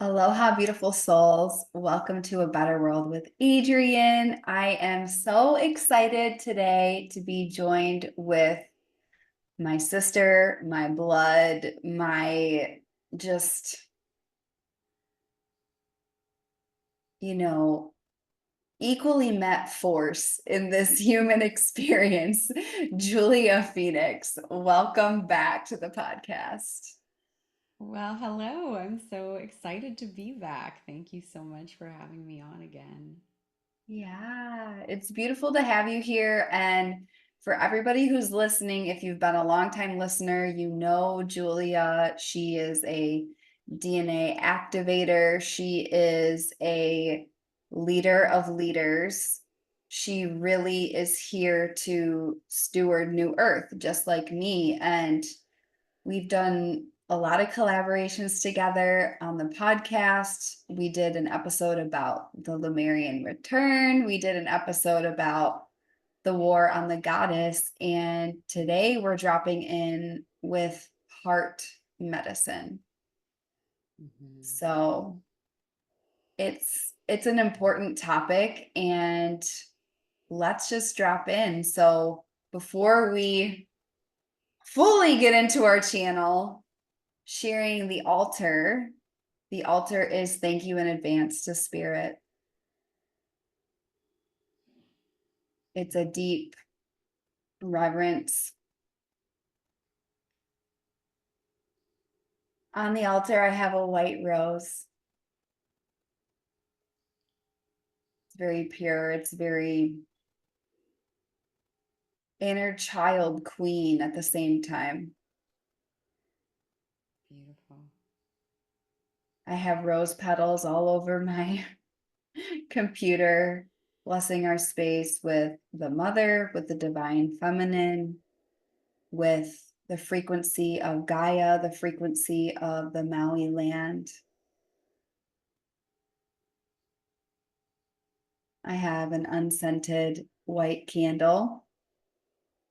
Aloha, beautiful souls. Welcome to A Better World with Adrienne. I am so excited today to be joined with my sister, my blood, my just, you know, equally met force in this human experience, Julia Phoenix. Welcome back to the podcast. Well, hello. I'm so excited to be back. Thank you so much for having me on again. Yeah, it's beautiful to have you here. And for everybody who's listening, if you've been a longtime listener, you know Julia. She is a DNA activator, she is a leader of leaders. She really is here to steward New Earth, just like me. And we've done a lot of collaborations together on the podcast. We did an episode about the Lemurian return. We did an episode about the war on the goddess. And today we're dropping in with heart medicine. Mhm. So it's an important topic, and let's just drop in. So before we fully get into our channel, sharing the altar. The altar is thank you in advance to spirit. It's a deep reverence. On the altar, I have a white rose. It's very pure. It's very inner child queen at the same time. Beautiful. I have rose petals all over my computer, blessing our space with the mother, with the divine feminine, with the frequency of Gaia, the frequency of the Maui land. I have an unscented white candle,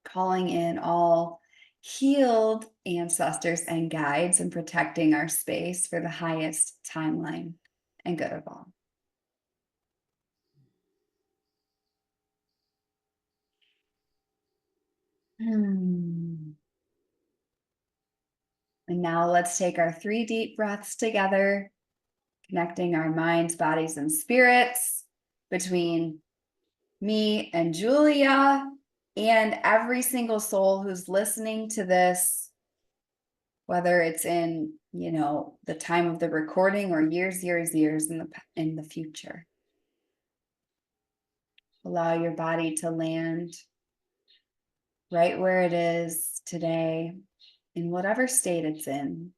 calling in all healed ancestors and guides and protecting our space for the highest timeline and good of all. And now let's take our 3 deep breaths together, connecting our minds, bodies, and spirits between me and Julia and every single soul who's listening to this, whether it's in, the time of the recording or years in the future. Allow your body to land right where it is today, in whatever state it's in.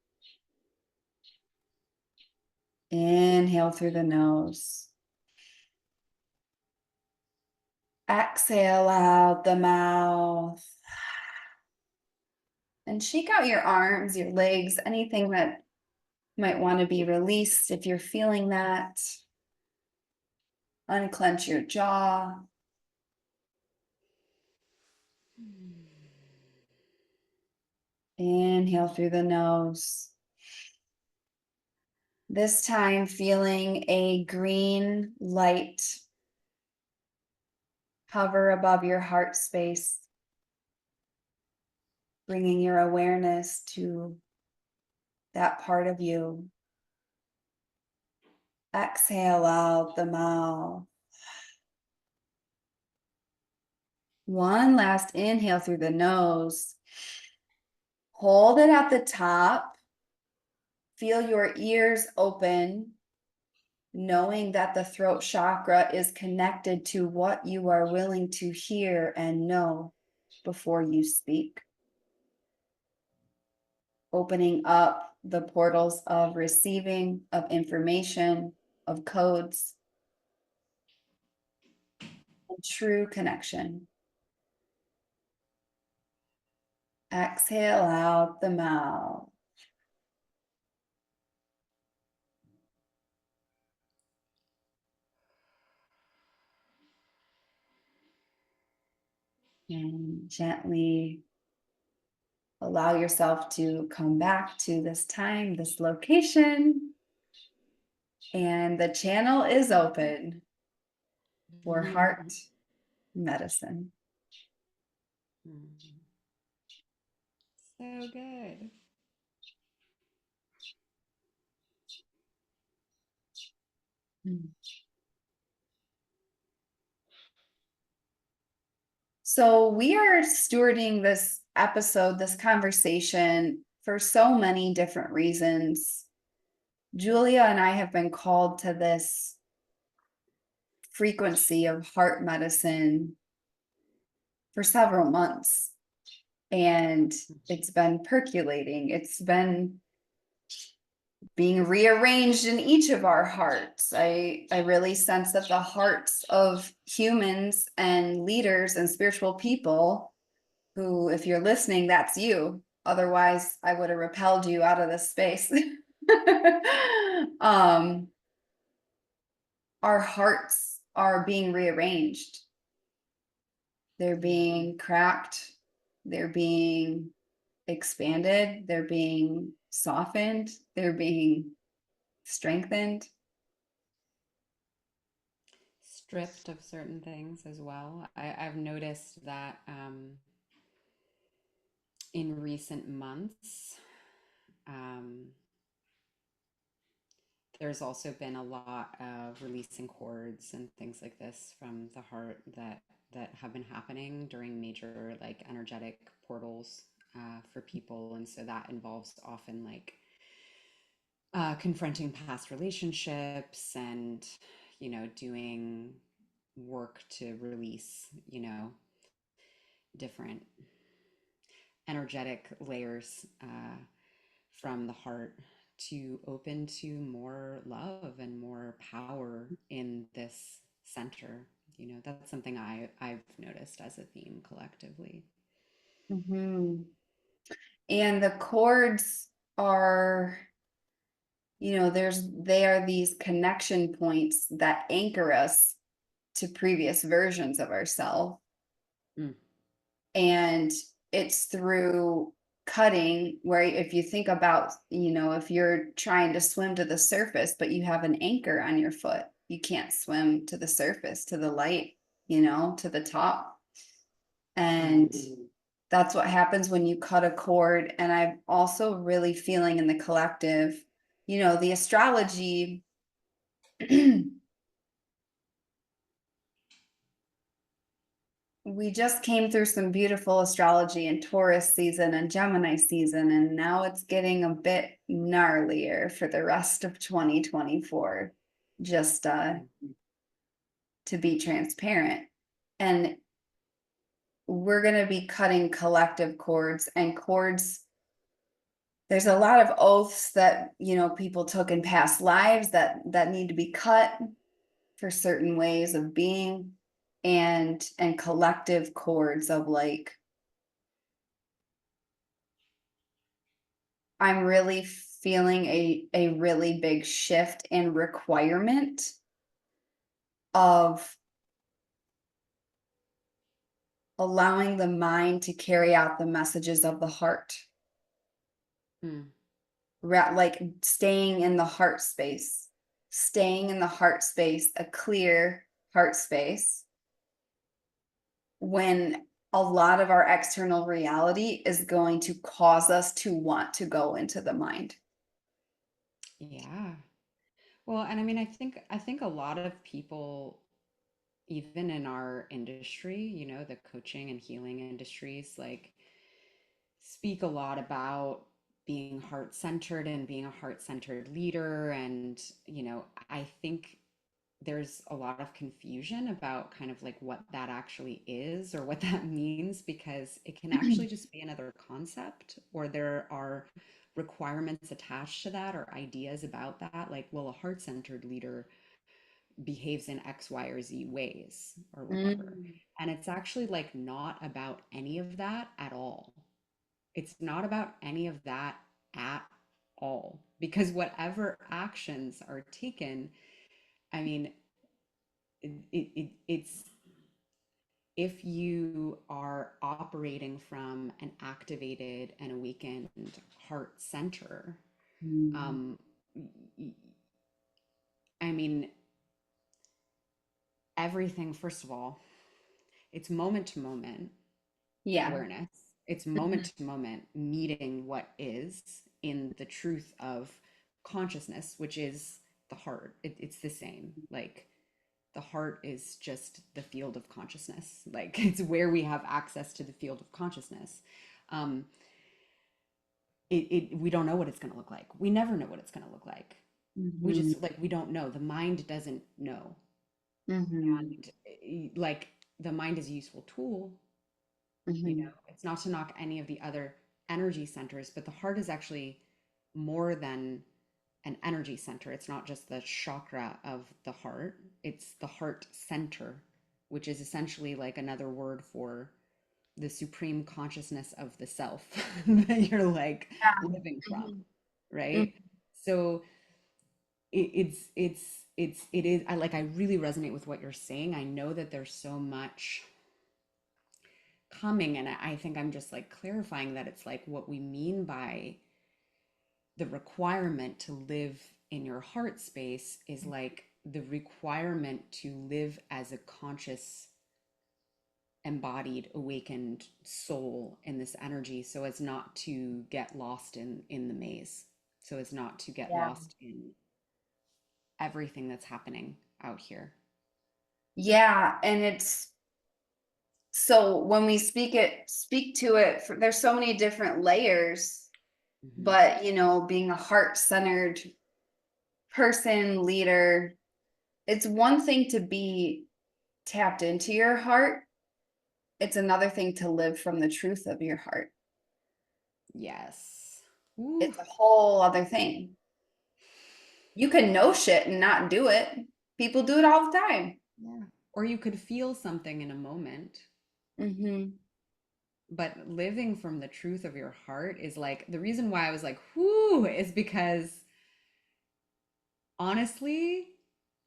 Inhale through the nose. Exhale out the mouth. And shake out your arms, your legs, anything that might want to be released if you're feeling that. Unclench your jaw. Inhale through the nose. This time feeling a green light hover above your heart space, bringing your awareness to that part of you. Exhale out the mouth. One last inhale through the nose. Hold it at the top. Feel your ears open, knowing that the throat chakra is connected to what you are willing to hear and know before you speak. Opening up the portals of receiving, of information, of codes, and true connection. Exhale out the mouth. And gently allow yourself to come back to this time, this location. And the channel is open for heart medicine. So good. So, we are stewarding this episode, this conversation for so many different reasons. Julia and I have been called to this frequency of heart medicine for several months, and it's been percolating. It's been being rearranged in each of our hearts. I really sense that the hearts of humans and leaders and spiritual people who, if you're listening, that's you. Otherwise, I would have repelled you out of this space. um, our hearts are being rearranged. They're being cracked. They're being expanded. They're being softened. They're being strengthened. Stripped of certain things as well. I've noticed that in recent months, um, there's also been a lot of releasing cords and things like this from the heart that have been happening during major like energetic portals for people, and so that involves often like confronting past relationships and doing work to release different energetic layers from the heart to open to more love and more power in this center. That's something I've noticed as a theme collectively. Mhm. And the chords are, they are these connection points that anchor us to previous versions of ourselves. Mm, And it's through cutting, where if you think about, if you're trying to swim to the surface, but you have an anchor on your foot, you can't swim to the surface, to the light, to the top. mm, And that's what happens when you cut a cord. And I'm also really feeling in the collective, the astrology. We just came through some beautiful astrology in Taurus season and Gemini season, and now it's getting a bit gnarlier for the rest of 2024. Just mm. to be transparent. And we're going to be cutting collective cords and cords. There's a lot of oaths that people took in past lives that need to be cut for certain ways of being, and collective cords of like, I'm really feeling a really big shift and requirement of allowing the mind to carry out the messages of the heart. Mm. Like staying in the heart space, a clear heart space, when a lot of our external reality is going to cause us to want to go into the mind. Yeah. Well, and I mean, I think a lot of people, even in our industry, the coaching and healing industries, like speak a lot about being heart centered and being a heart centered leader. And, I think there's a lot of confusion about kind of like what that actually is or what that means, because it can actually just be another concept, or there are requirements attached to that or ideas about that. Like, well, a heart centered leader behaves in X, Y, or Z ways or whatever. Mm. And it's actually like not about any of that at all. It's not about any of that at all. Because whatever actions are taken, I mean, it's if you are operating from an activated and awakened heart center, Mm. um, I mean, everything, first of all, it's moment to moment Yeah. awareness. It's moment Mhm. to moment meeting what is in the truth of consciousness, which is the heart. It's the same. Like the heart is just the field of consciousness. Like it's where we have access to the field of consciousness. Um, we don't know what it's going to look like. We never know what it's going to look like. We Mhm. just like we don't know. The mind doesn't know. Mhm. And like the mind is a useful tool, you know, Mhm. it's not to knock any of the other energy centers, but the heart is actually more than an energy center. It's not just the chakra of the heart, it's the heart center, which is essentially like another word for the supreme consciousness of the self that you're like Yeah. living from, Mhm. right? Mhm. So it is I like I really resonate with what you're saying. I know that there's so much coming, and I think I'm just like clarifying that it's like what we mean by the requirement to live in your heart space is like the requirement to live as a conscious, embodied, awakened soul in this energy, so as not to get lost in the maze, so as not to get Yeah. lost in everything that's happening out here. Yeah, and it's so when we speak to it, there's so many different layers, Hmm. but being a heart-centered person, leader, it's one thing to be tapped into your heart. It's another thing to live from the truth of your heart. Yes. Ooh. It's a whole other thing. You can know shit and not do it. People do it all the time. Yeah. Or you could feel something in a moment. Hmm. But living from the truth of your heart is like the reason why I was like, whoo, is because honestly,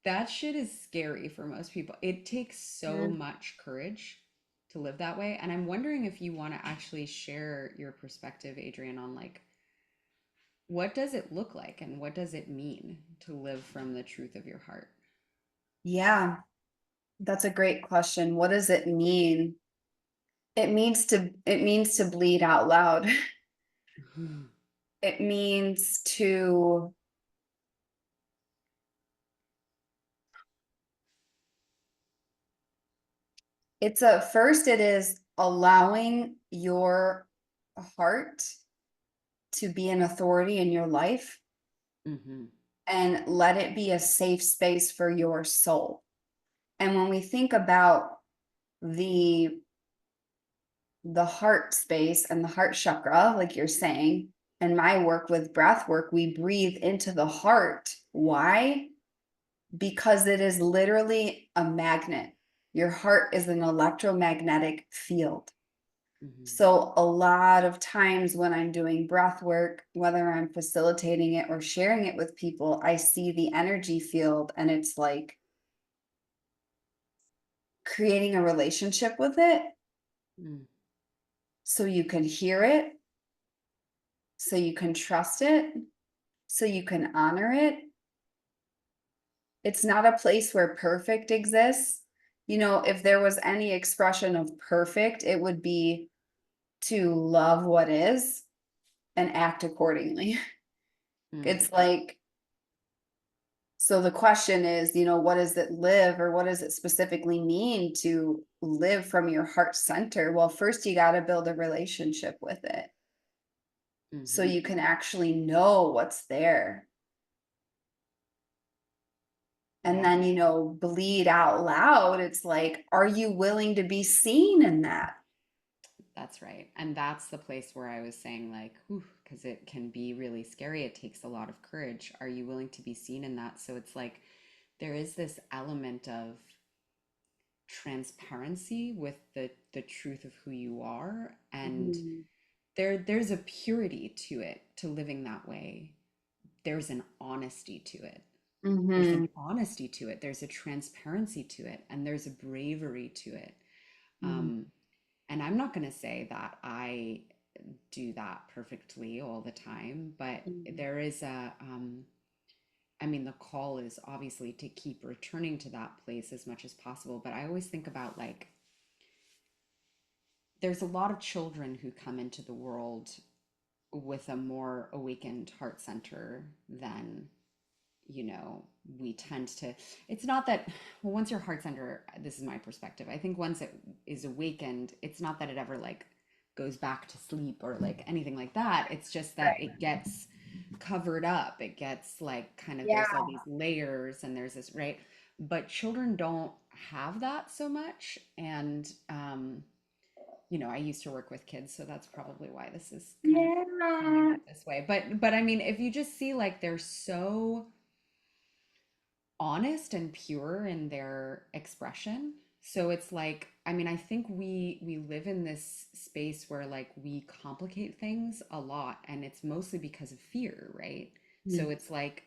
that shit is scary for most people. It takes so much courage to live that way. And I'm wondering if you want to actually share your perspective, Adrian, on like what does it look like and what does it mean to live from the truth of your heart? Yeah, that's a great question. What does it mean? It means to bleed out loud. It means to it is allowing your heart to be an authority in your life Hmm. and let it be a safe space for your soul. And when we think about the the heart space and the heart chakra, like you're saying, and my work with breath work, we breathe into the heart. Why? Because it is literally a magnet. Your heart is an electromagnetic field. Hmm. So, a lot of times when I'm doing breath work, whether I'm facilitating it or sharing it with people, I see the energy field and it's like creating a relationship with it Mm. so you can hear it, so you can trust it, so you can honor it. It's not a place where perfect exists. If there was any expression of perfect, it would be to love what is and act accordingly. Mm. It's like, so the question is, what does it live or what does it specifically mean to live from your heart center? Well, first you got to build a relationship with it so Hmm. you can actually know what's there. And Yeah. then, bleed out loud. It's like, are you willing to be seen in that? That's right. And that's the place where I was saying, like, because it can be really scary. It takes a lot of courage. Are you willing to be seen in that? So it's like there is this element of transparency with the truth of who you are. And Mhm. there's a purity to it, to living that way. There's an honesty to it. There's an Mhm. honesty to it. There's a transparency to it. And there's a bravery to it. Mhm. Um, and I'm not going to say that I do that perfectly all the time, but Mhm. there is I mean, the call is obviously to keep returning to that place as much as possible. But I always think about like, there's a lot of children who come into the world with a more awakened heart center than, you know, we tend to. It's not that, well, once your heart center, this is my perspective. I think once it is awakened, it's not that it ever like goes back to sleep or like anything like that. It's just that Right. it gets covered up. It gets like kind of, Yeah. there's all these layers and there's this, right? But children don't have that so much. And, you know, I used to work with kids, so that's probably why this is kind of coming Yeah. out this way. But I mean, if you just see like they're so honest and pure in their expression. So it's like, I mean, I think we live in this space where like we complicate things a lot and it's mostly because of fear, right? So Mm-hmm. it's like,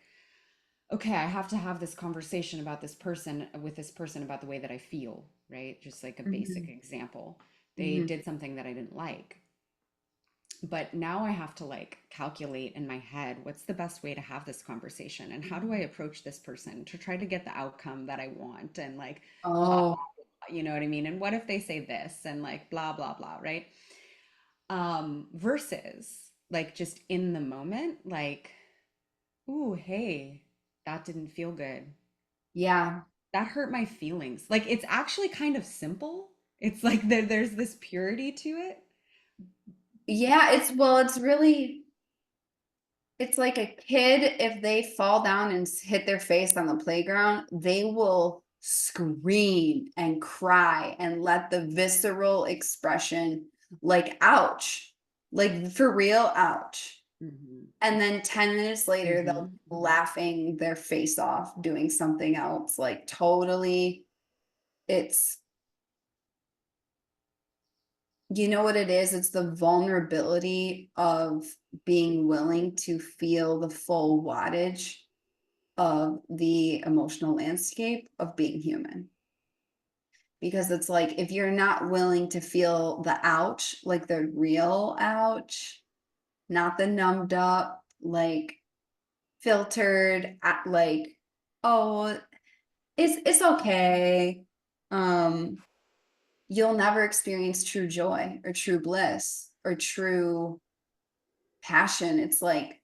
okay, I have to have this conversation about this person with this person about the way that I feel, right? Just like a basic example. They Hmm. did something that I didn't like, but now I have to like calculate in my head what's the best way to have this conversation and how do I approach this person to try to get the outcome that I want and like blah, Oh, you know what I mean? And what if they say this and like blah blah blah, right? Versus like just in the moment, like, ooh, hey, that didn't feel good. yeah. That hurt my feelings. Like it's actually kind of simple. It's like there's this purity to it. Yeah, it's really it's like a kid, if they fall down and hit their face on the playground, they will scream and cry and let the visceral expression, like, ouch, like for real, ouch. Hmm. And then 10 minutes later, they'll Hmm. be laughing their face off, doing something else, like totally. It's, you know what it is? It's the vulnerability of being willing to feel the full wattage of the emotional landscape of being human. Because it's like if you're not willing to feel the ouch, like the real ouch, not the numbed up, like filtered, like, oh, it's okay. Um, you'll never experience true joy or true bliss or true passion. It's like,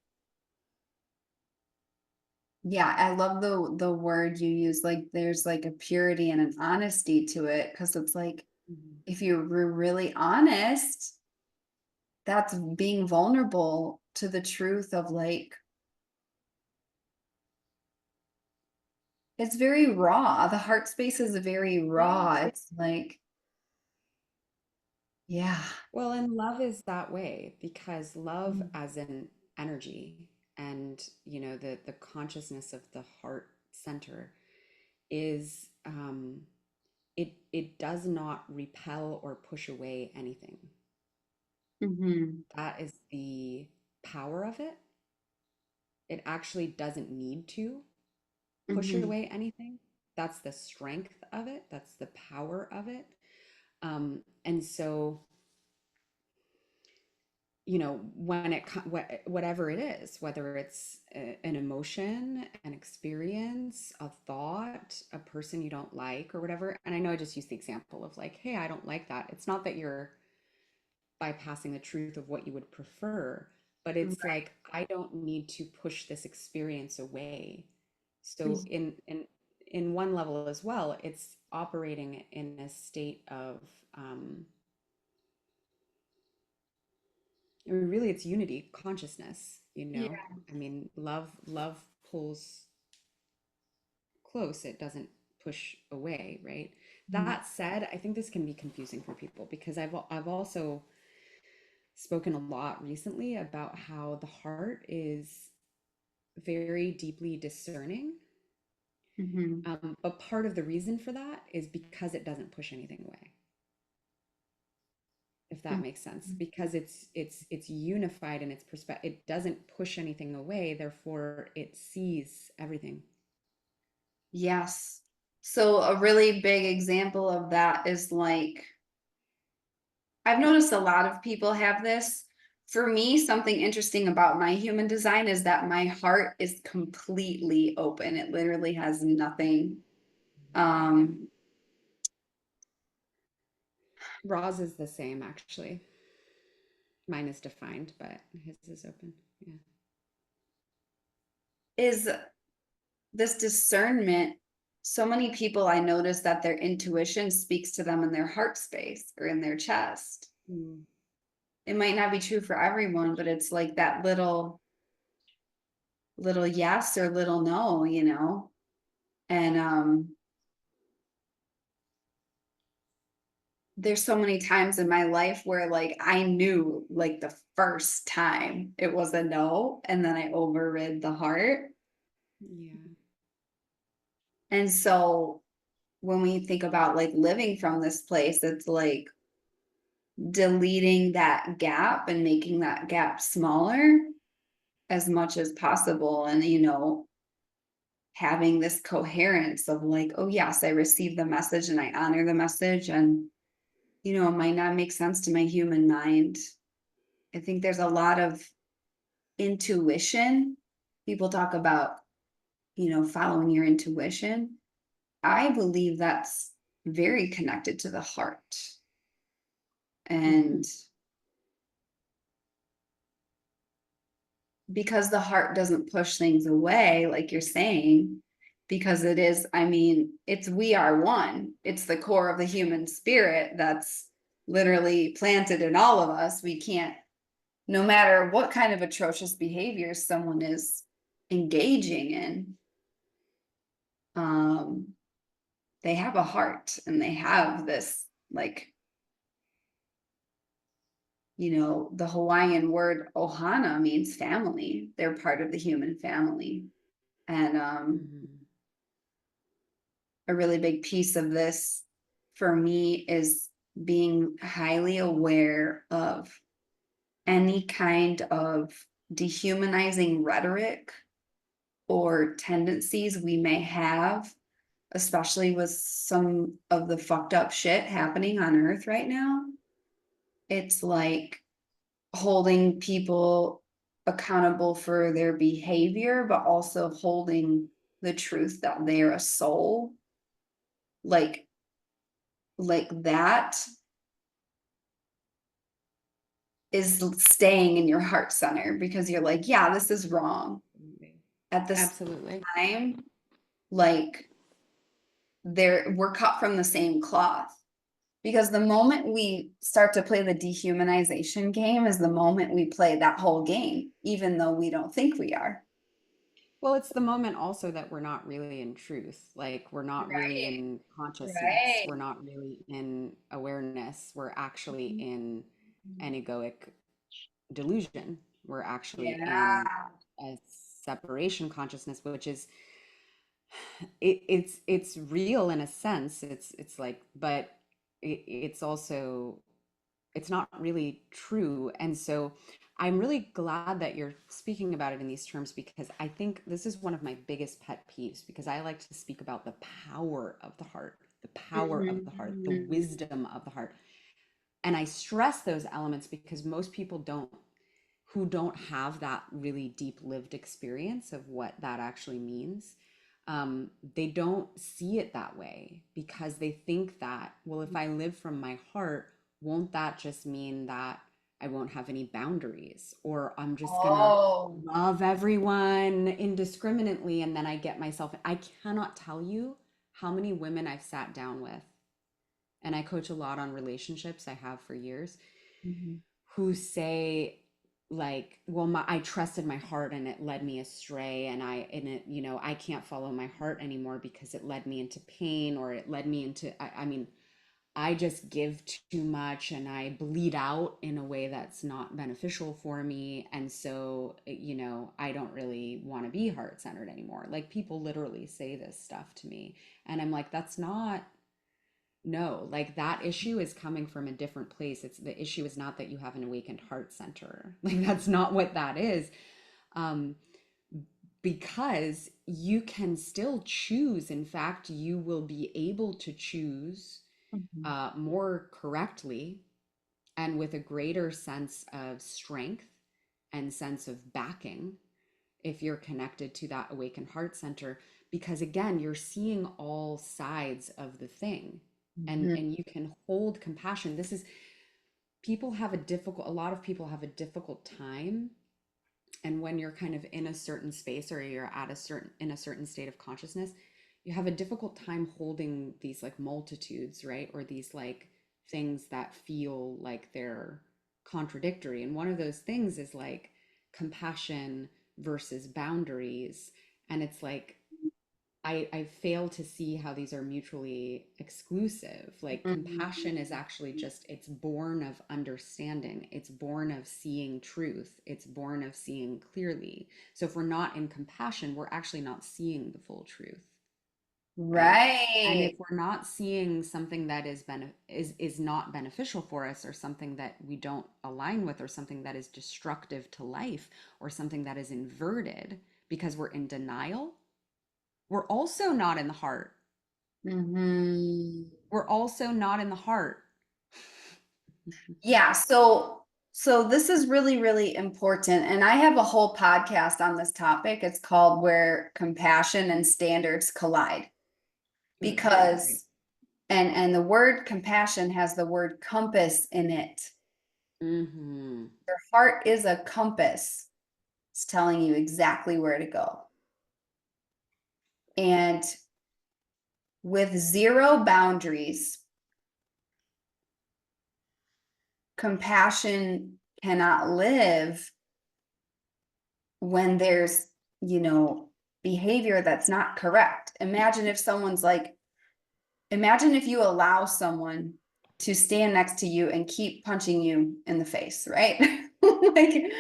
yeah, I love the word you use, like, there's, like, a purity and an honesty to it, because it's like, Hmm. if you're really honest, that's being vulnerable to the truth of, like, it's very raw, the heart space is very Yeah. raw, it's like, yeah. Well, and love is that way because love Mm, as an energy and you know the consciousness of the heart center is it does not repel or push away anything. mhm, That is the power of it. It actually doesn't need to push mhm, away anything. That's the strength of it. That's the power of it. And so you know when whatever it is, whether it's an emotion, an experience, a thought, a person you don't like or whatever. And I know I just used the example of like, hey, I don't like that. It's not that you're bypassing the truth of what you would prefer, but it's right, like I don't need to push this experience away. So mhm, in one level as well, it's operating in a state of um I mean, really, it's unity, consciousness, you know? yeah, I mean, love pulls close, it doesn't push away, right? mhm, That said, I think this can be confusing for people because I've also spoken a lot recently about how the heart is very deeply discerning. mhm, But part of the reason for that is because it doesn't push anything away, if that mhm. makes sense, because it's unified in its perspective. It doesn't push anything away, therefore it sees everything. Yes. So a really big example of that is like I've noticed a lot of people have this. For me, something interesting about my human design is that my heart is completely open. It literally has nothing. Um, Roz is the same, actually. Mine is defined, but his is open. Yeah. is this discernment. So many people I notice that their intuition speaks to them in their heart space or in their chest. Mm. It might not be true for everyone, but it's like that little yes or little no, you know? And there's so many times in my life where like I knew like the first time it was a no, and then I overrid the heart. Yeah. And so when we think about like living from this place, it's like deleting that gap and making that gap smaller as much as possible. And, having this coherence of like, oh, yes, I received the message and I honor the message. And, it might not make sense to my human mind. I think there's a lot of intuition. People talk about, following your intuition. I believe that's very connected to the heart. Mm-hmm. And because the heart doesn't push things away, like you're saying, because it is, I mean, it's we are one. It's the core of the human spirit that's literally planted in all of us. We can't, no matter what kind of atrocious behavior someone is engaging in, um, they have a heart and they have this, like, the Hawaiian word ohana means family. They're part of the human family. And Mm-hmm. a really big piece of this for me is being highly aware of any kind of dehumanizing rhetoric or tendencies we may have, especially with some of the fucked up shit happening on earth right now. It's like holding people accountable for their behavior, but also holding the truth that they're a soul, like that is staying in your heart center because you're like, yeah, this is wrong. Absolutely. At this Absolutely. time, like we're cut from the same cloth. Because the moment we start to play the dehumanization game is the moment we play that whole game, even though we don't think we are. Well, it's the moment also that we're not really in truth. Like, we're not really Right, in consciousness. right. We're not really in awareness. We're actually in an egoic delusion. We're actually in Yeah. a separation consciousness, which is it's real in a sense. It's like, but it's also it's not really true. And so I'm really glad that you're speaking about it in these terms because I think this is one of my biggest pet peeves because I like to speak about the power of the heart, the Mhm. wisdom of the heart. And I stress those elements because most people who don't have that really deep lived experience of what that actually means, they don't see it that way because they think that, well, if I live from my heart, won't that just mean that I won't have any boundaries or I'm just gonna Oh. love everyone indiscriminately and then I get myself, I cannot tell you how many women I've sat down with, and I coach a lot on relationships, I have for years, Mhm. who say like, well, I trusted my heart and it led me astray, and I can't follow my heart anymore because it led me into pain, or it led me into I mean, I just give too much and I bleed out in a way that's not beneficial for me, and so I don't really want to be heart centered anymore. Like, people literally say this stuff to me, and I'm like, that's not, no, like, that issue is coming from a different place. It's, the issue is not that you have an awakened heart center. Like, that's not what that is. Um, because you can still choose. In fact, you will be able to choose Mhm. more correctly and with a greater sense of strength and sense of backing if you're connected to that awakened heart center, because again you're seeing all sides of the thing, Mhm. and you can hold compassion. This is, people have a difficult, a lot of people have a difficult time, and when you're kind of in a certain space or you're at a certain, in a certain state of consciousness, you have a difficult time holding these like multitudes, right? Or these like things that feel like they're contradictory, and one of those things is like compassion versus boundaries. And it's like I fail to see how these are mutually exclusive. Like compassion is actually just, it's born of understanding. It's born of seeing truth. It's born of seeing clearly. So if we're not in compassion, we're actually not seeing the full truth, right? And if Right. we're not seeing something that is not beneficial for us, or something that we don't align with, or something that is destructive to life, or something that is inverted because we're in denial, we're also not in the heart. Hmm. We're also not in the heart. Yeah, so this is really, really important. And I have a whole podcast on this topic. It's called Where Compassion and Standards Collide. Ooh, great. Because and the word compassion has the word compass in it. Mm-hmm. Your heart is a compass. It's telling you exactly where to go. And with zero boundaries, compassion cannot live when there's, you know, behavior that's not correct. Imagine if someone's like, imagine if you allow someone to stand next to you and keep punching you in the face, right? Like,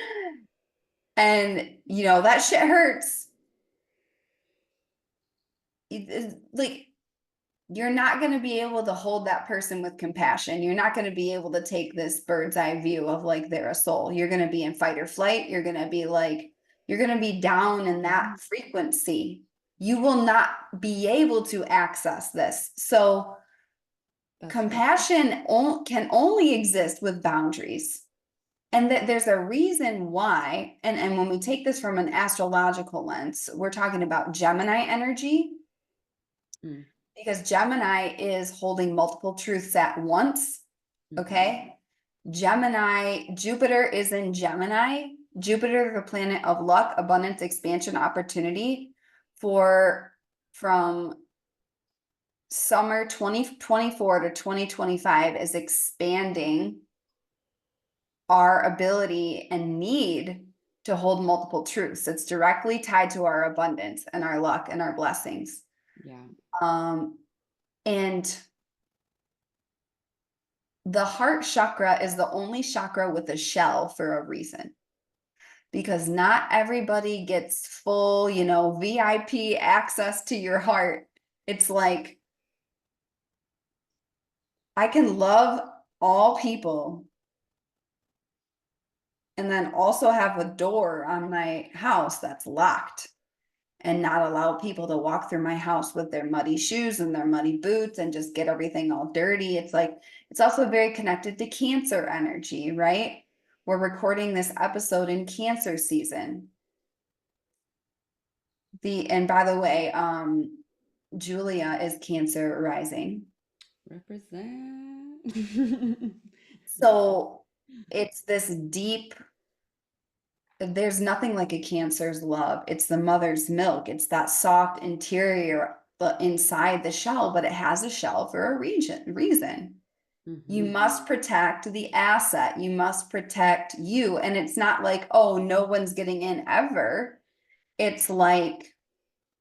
and you know, that shit hurts. Like, you're not going to be able to hold that person with compassion. You're not going to be able to take this bird's eye view of like they're a soul. You're going to be in fight or flight. You're going to be like, you're going to be down in that frequency. You will not be able to access this. So, That's right. compassion can only exist with boundaries. And that there's a reason why. And when we take this from an astrological lens, we're talking about Gemini energy, Mm, because Gemini is holding multiple truths at once. mm-hmm. Okay. Gemini, Jupiter is in Gemini. Jupiter, the planet of luck, abundance, expansion, opportunity, for from summer 2024 to 2025 is expanding our ability and need to hold multiple truths. It's directly tied to our abundance and our luck and our blessings. Yeah. Um, and the heart chakra is the only chakra with a shell for a reason, because not everybody gets full, you know, VIP access to your heart. It's like, I can love all people and then also have a door on my house that's locked and not allow people to walk through my house with their muddy shoes and their muddy boots and just get everything all dirty. It's like, it's also very connected to Cancer energy, right? We're recording this episode in Cancer season. And by the way, Julia is Cancer rising. Represent. So it's this deep, there's nothing like a Cancer's love. It's the mother's milk. It's that soft interior, but inside the shell, but it has a shell for a reason. You Mm-hmm. must protect the asset. You must protect you. And it's not like, oh, no one's getting in ever. It's like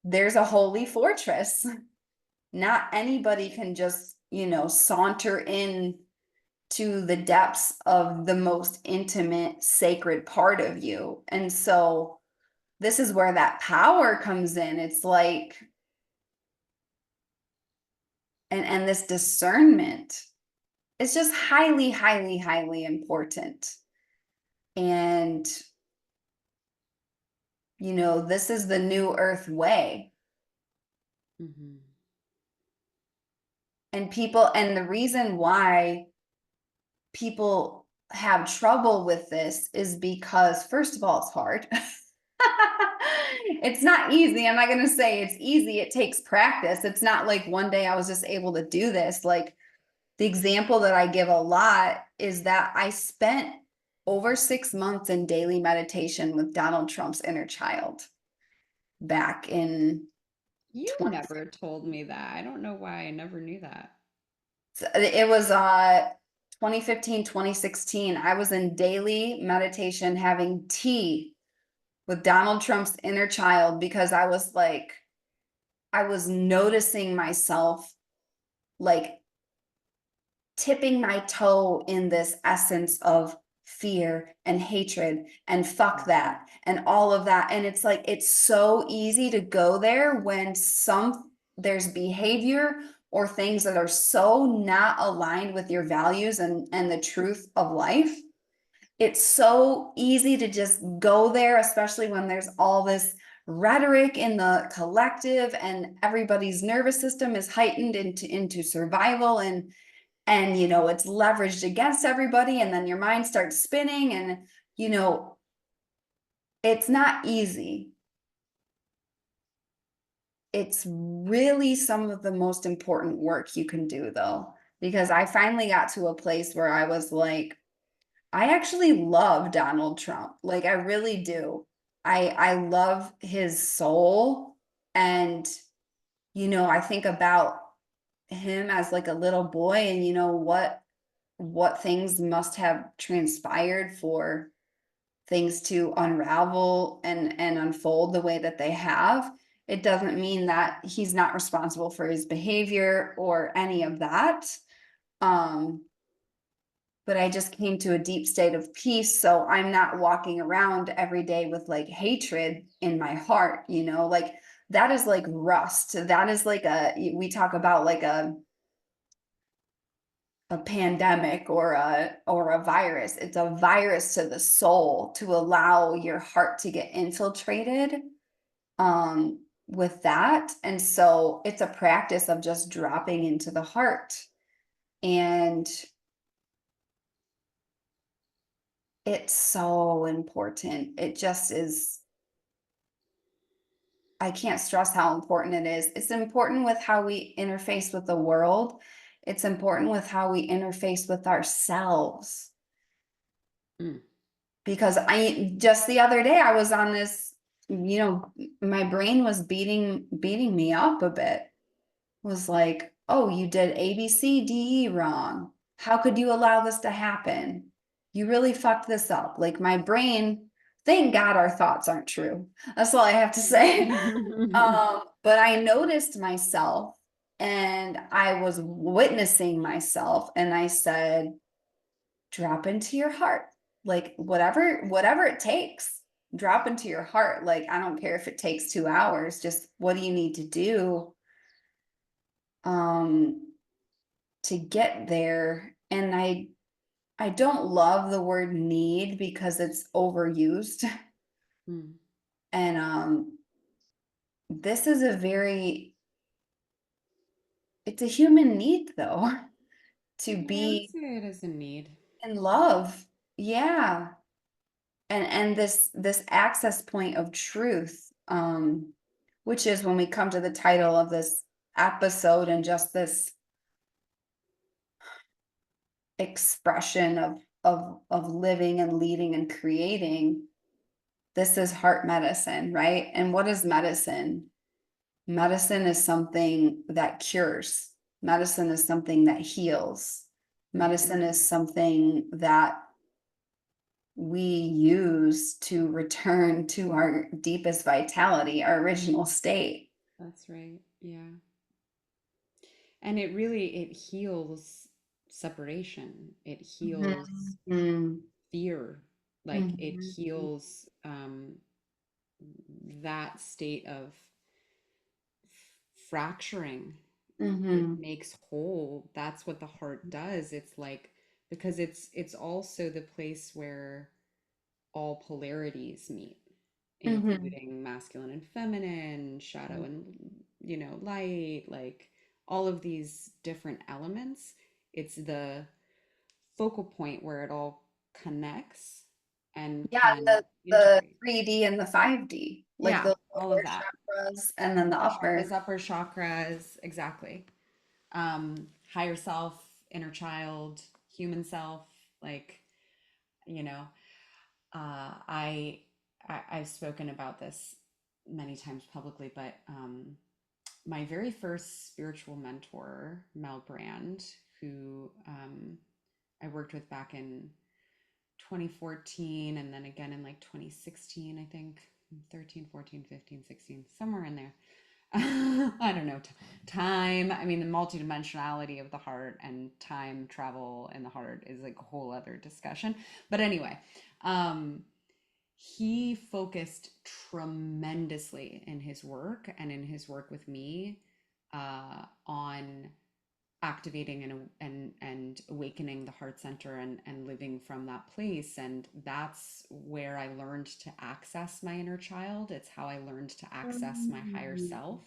there's a holy fortress. Not anybody can just, you know, saunter in to the depths of the most intimate, sacred part of you. And so this is where that power comes in. It's like, and this discernment is just highly, highly, highly important. And, you know, this is the new earth way. Mm-hmm. And people, and the reason why people have trouble with this is because, first of all, it's hard. It's not easy. I'm not going to say it's easy. It takes practice. It's not like one day I was just able to do this. Like the example that I give a lot is that I spent over 6 months in daily meditation with Donald Trump's inner child back in You 20. never told me that. I don't know why I never knew that. It was 2015, 2016. I was in daily meditation having tea with Donald Trump's inner child because I was like, I was noticing myself like tipping my toe in this essence of fear and hatred and fuck that and all of that. And it's like, it's so easy to go there when there's behavior or things that are so not aligned with your values and the truth of life. It's so easy to just go there, especially when there's all this rhetoric in the collective and everybody's nervous system is heightened into survival, and it's leveraged against everybody, and then your mind starts spinning, and you know it's not easy. It's really some of the most important work you can do, though, because I finally got to a place where I was like, I actually love Donald Trump. Like I really do. I love his soul, and I think about him as like a little boy, and what things must have transpired for things to unravel and unfold the way that they have. It doesn't mean that he's not responsible for his behavior or any of that. Um, but I just came to a deep state of peace. So I'm not walking around every day with like hatred in my heart, like that is like rust. That is like we talk about like a pandemic or a virus. It's a virus to the soul to allow your heart to get infiltrated with that. And so it's a practice of just dropping into the heart. And it's so important. It just is. I can't stress how important it is. It's important with how we interface with the world. It's important with how we interface with ourselves. Mm. Because I just the other day I was on this, my brain was beating me up a bit. Was like, oh, you did ABCDE wrong. How could you allow this to happen? You really fucked this up. Like my brain, thank God our thoughts aren't true. That's all I have to say. But I noticed myself and I was witnessing myself, and I said, drop into your heart. Like whatever it takes, drop into your heart. Like I don't care if it takes 2 hours, just what do you need to do um to get there? And I don't love the word need because it's overused. Mm. And this is it's a human need though, to Yeah, I would be say it is a need. in love. Yeah. And this access point of truth, which is when we come to the title of this episode, and just this expression of living and leading and creating. This is heart medicine, right? And what is medicine? Medicine is something that cures. Medicine is something that heals. Medicine is something that we use to return to our deepest vitality, our original state. That's right. Yeah. And it heals separation. It heals Mhm. fear. Like it Mhm. heals that state of fracturing. It Mhm. makes whole. That's what the heart does. It's like because it's also the place where all polarities meet, Mhm. including masculine and feminine, shadow and light, like all of these different elements. It's the focal point where it all connects and Yeah, can the integrate. 3D and the 5D, like Yeah, the all of lower that. chakras and then the Lower chakras, upper. upper chakras, exactly. Higher self, inner child, human self, like, you know, uh, I, I've spoken about this many times publicly, but my very first spiritual mentor, Mel Brand, who I worked with back in 2014 and then again in like 2016, I think 13, 14, 15, 16, somewhere in there. I don't know. Time, I mean, the multidimensionality of the heart and time travel in the heart is like a whole other discussion. But anyway, um, he focused tremendously in his work and in his work with me on activating and awakening the heart center and living from that place. And that's where I learned to access my inner child. It's how I learned to access my higher Mm. self.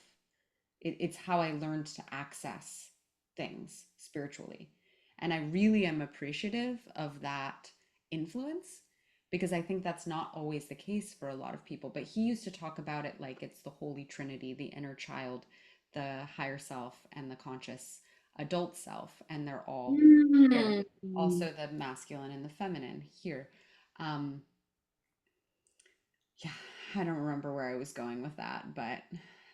It's how I learned to access things spiritually. And I really am appreciative of that influence because I think that's not always the case for a lot of people. But he used to talk about it like it's the Holy Trinity, the inner child, the higher self, and the conscious adult self. And they're all here. Mm. Also, the masculine and the feminine here. Um, yeah, I don't remember where I was going with that, but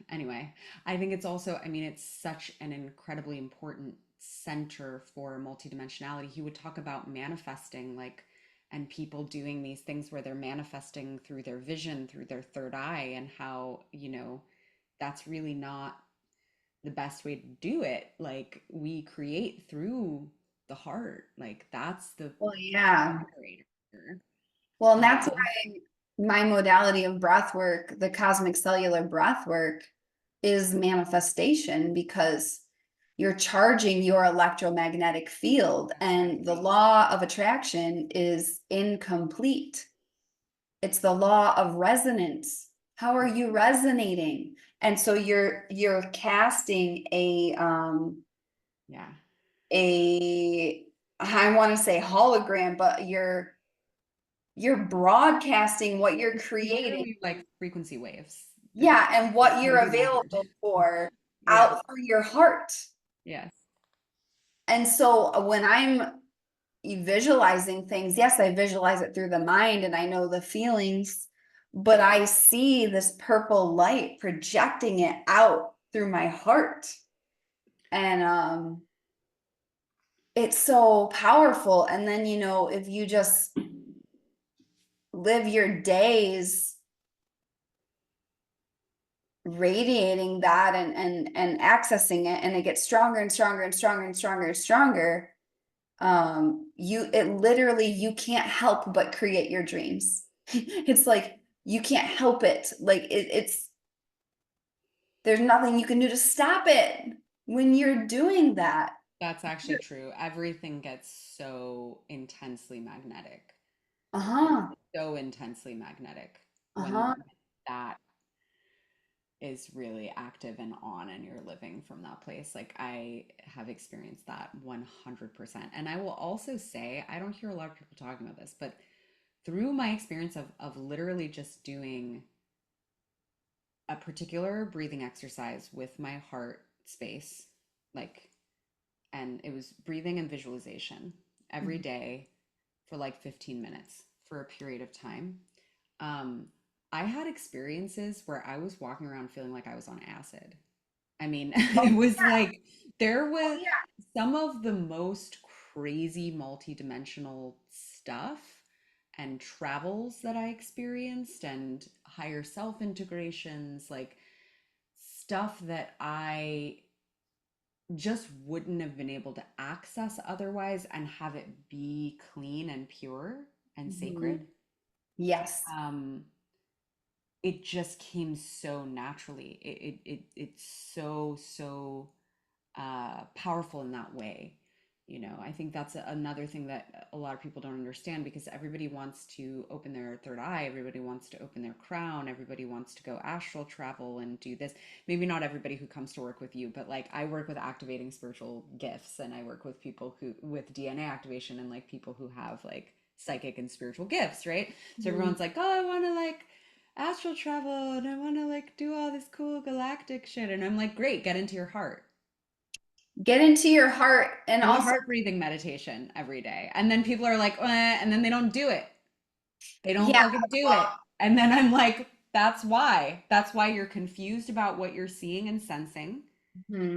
anyway, I think it's also, I mean, it's such an incredibly important center for multidimensionality. He would talk about manifesting, like, and people doing these things where they're manifesting through their vision, through their third eye, and how, that's really not the best way to do it. Like, we create through the heart, like, that's the Well, yeah. generator. Well, and that's Uh, why my modality of breath work, the cosmic cellular breath work, is manifestation because you're charging your electromagnetic field, and the law of attraction is incomplete. It's the law of resonance. How are you resonating? And so you're casting yeah. a I want to say hologram, but you're broadcasting what you're creating. Literally like frequency waves. Yeah, and That's what how you're we measured. available for Yes, out through your heart. yes. And so when I'm visualizing things, yes, I visualize it through the mind and I know the feelings, but I see this purple light projecting it out through my heart. And it's so powerful. And then, if you just live your days radiating that and accessing it, and it gets stronger and stronger and stronger and stronger and stronger, you can't help but create your dreams. It's like you can't help it, like it's there's nothing you can do to stop it when you're doing that. That's actually true. Everything gets so intensely magnetic. Like Uh-huh. so intensely magnetic when Uh-huh. that is really active and on and you're living from that place. Like I have experienced that 100%. And I will also say, I don't hear a lot of people talking about this, but through my experience of literally just doing a particular breathing exercise with my heart space, like, and it was breathing and visualization every Mhm. day for like 15 minutes for a period of time. Um, I had experiences where I was walking around feeling like I was on acid. I mean, Oh, it was like there oh was yeah. some of the most crazy multidimensional stuff and travels that I experienced and higher self integrations, like stuff that I just wouldn't have been able to access otherwise and have it be clean and pure and sacred. Mhm. Yes. Um, it just came so naturally. It's so powerful in that way. I think that's another thing that a lot of people don't understand because everybody wants to open their third eye, everybody wants to open their crown, everybody wants to go astral travel and do this. Maybe not everybody who comes to work with you, but like I work with activating spiritual gifts and I work with people who with DNA activation and like people who have like psychic and spiritual gifts, right? So Mhm. everyone's like, oh, I want to like astral travel and I want to like do all this cool galactic shit. And I'm like, great, get into your heart. Get into your heart and Do a also, heart breathing meditation every day. And then people are like, and then they don't do it. They don't yeah, fucking do well, it. And then I'm like, that's why. That's why you're confused about what you're seeing and sensing.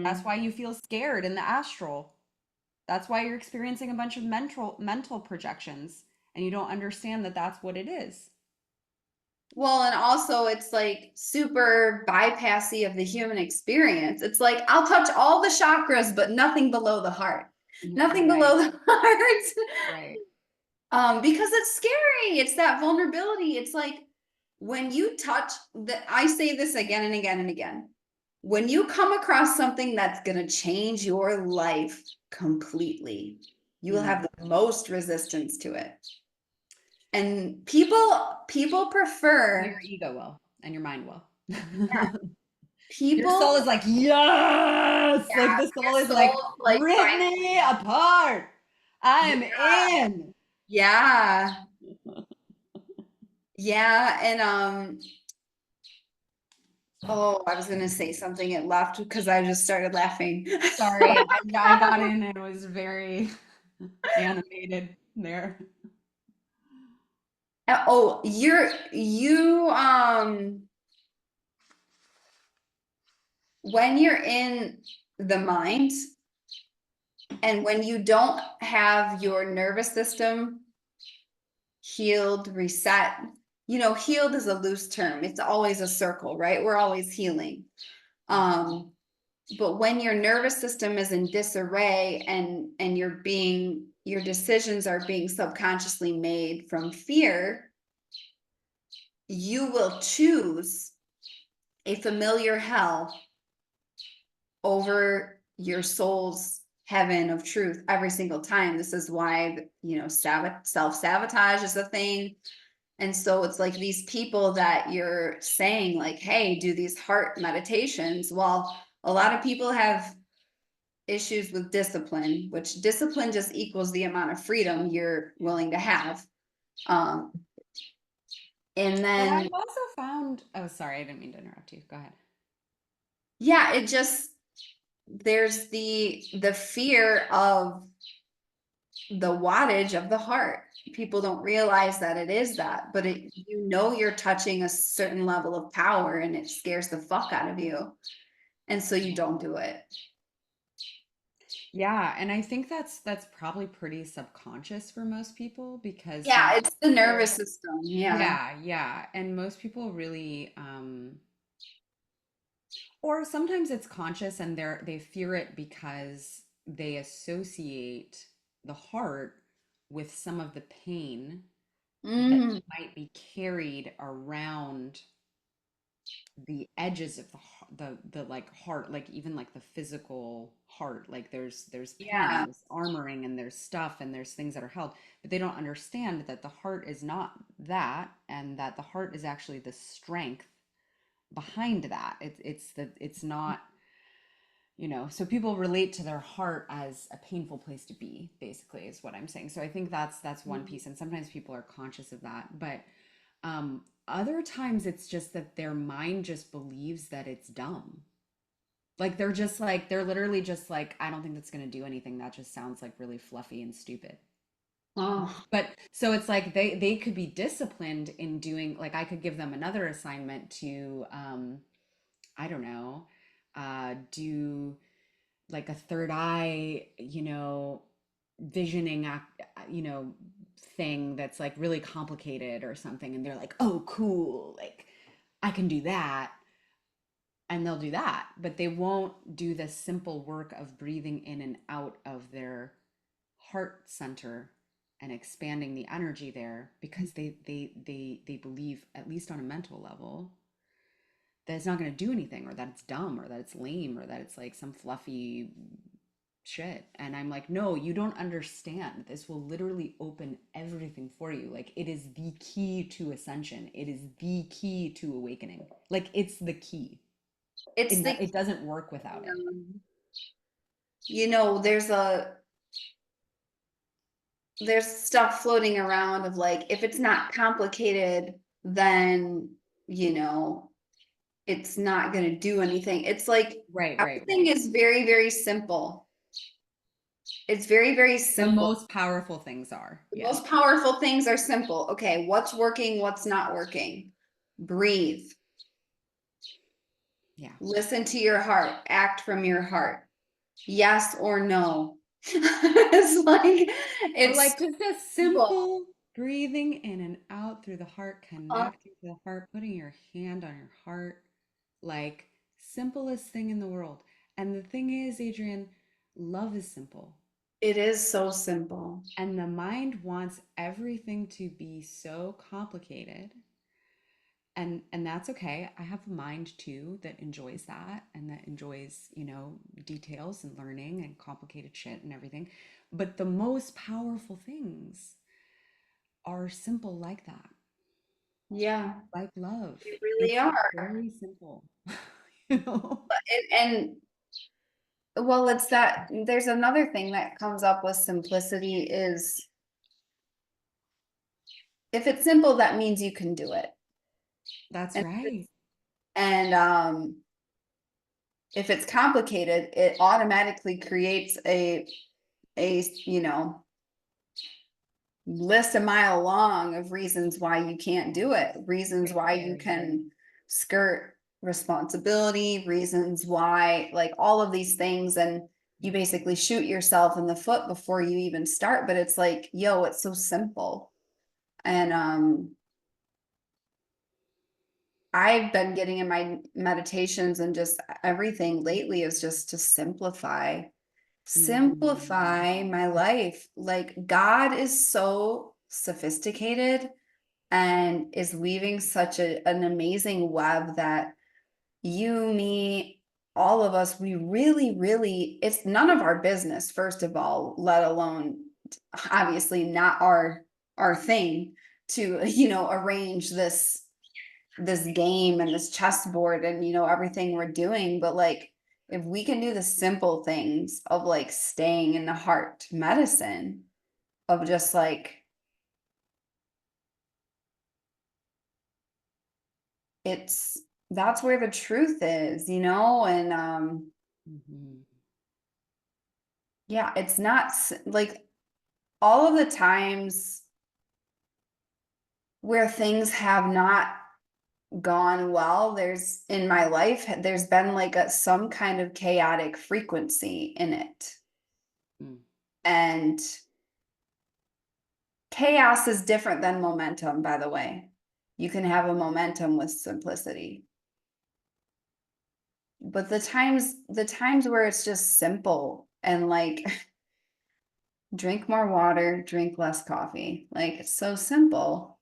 That's mhm. why you feel scared in the astral. That's why you're experiencing a bunch of mental projections and you don't understand that that's what it is. Well, and also it's like super bypassy of the human experience. It's like I'll touch all the chakras, but nothing below the heart. Nothing below Right, the heart. right. Because it's scary. It's that vulnerability. It's like when you touch that, I say this again and again and again. When you come across something that's gonna change your life completely, you will have Mm. the most resistance to it. And people Well, prefer, your ego will and your mind will. yeah, Your soul people, is like, yes! Like yeah, the your soul is like, soul like rip finds, me apart. I'm yeah, in. yeah, yeah, and oh, I was gonna say something, it left because I just started laughing. Sorry, I got in and it was very animated there. Oh, you when you're in the mind and when you don't have your nervous system healed, reset, healed is a loose term. It's always a circle, right? We're always healing. Um, but when your nervous system is in disarray and your decisions are being subconsciously made from fear, you will choose a familiar hell over your soul's heaven of truth every single time. This is why, self-sabotage is a thing. And so it's like these people that you're saying, like, hey, do these heart meditations. Well, a lot of people have issues with discipline, which discipline just equals the amount of freedom you're willing to have. Um, and But I've then, also found, oh, sorry, I didn't mean to interrupt you. Go ahead. yeah, it just, there's the fear of the wattage of the heart. People don't realize that it is that, but you're touching a certain level of power and it scares the fuck out of you. And so you Yeah. don't do it. Yeah, and I think that's probably pretty subconscious for most people because Yeah, most it's the nervous people, system. Yeah. yeah, yeah, and most people really or sometimes it's conscious and they fear it because they associate the heart with some of the pain that Mm, might be carried around the edges of the like heart, like even like the physical heart, like there's pain and yeah. there's armoring and there's stuff and there's things that are held, but they don't understand that the heart is not that, and that the heart is actually the strength behind that. It's not, so people relate to their heart as a painful place to be, basically, is what I'm saying. So I think that's one piece, and sometimes people are conscious of that, but other times it's just that their mind just believes that it's dumb. Like they're literally just like, I don't think that's going to do anything. That just sounds like really fluffy and stupid. Oh, But so it's like they could be disciplined in doing, like I could give them another assignment to I don't know, do like a third eye, visioning thing that's like really complicated or something, and they're like, "Oh, cool. Like I can do that." And they'll do that, but they won't do the simple work of breathing in and out of their heart center and expanding the energy there, because they believe, at least on a mental level, that it's not going to do anything, or that it's dumb, or that it's lame, or that it's like some fluffy shit. And I'm like, no, you don't understand. This will literally open everything for you. Like it is the key to ascension. It is the key to awakening. Like it's the key. it's the, It doesn't work without it. there's there's stuff floating around of like, if it's not complicated, then, you know, it's not going to do anything. It's like Right, right, everything right. is very, very simple. It's very, very The simple. most powerful things are. The Yeah. most powerful things are simple. Okay, what's working, what's not working? Breathe. Yeah. Listen to your heart. Act from your heart. Yes or no. It's like, Or it's like just a simple. simple breathing in and out through the heart, Uh, connecting to the heart, putting your hand on your heart, like simplest thing in the world. And the thing is, Adrian, love is simple. It is so simple. And the mind wants everything to be so complicated. And that's okay. I have a mind too that enjoys that and that enjoys, details and learning and complicated shit and everything. But the most powerful things are simple like that, Yeah, like love. they really It's are. very simple, you know? And well, it's that there's another thing that comes up with simplicity is if it's simple, that means you can do it. That's And right. if it's complicated, it automatically creates a list a mile long of reasons why you can't do it, reasons why you Right. can skirt responsibility, reasons why, like all of these things. And you basically shoot yourself in the foot before you even start. But it's like, yo, it's so simple. And I've been getting in my meditations and just everything lately is just to Mhm. simplify my life. Like God is so sophisticated and is weaving such an amazing web that you, me, all of us, we really, really, it's none of our business, first of all, let alone obviously not our thing to, arrange this game and this chessboard and everything we're doing. But like if we can do the simple things of like staying in the heart medicine of just like it's that's where the truth is, and Mhm. yeah, it's not like all of the times where things have not gone well, there's in my life there's been like some kind of chaotic frequency in it. Mm. And chaos is different than momentum, by the way. You can have a momentum with simplicity. But the times where it's just simple and like drink more water, drink less coffee. Like it's so simple.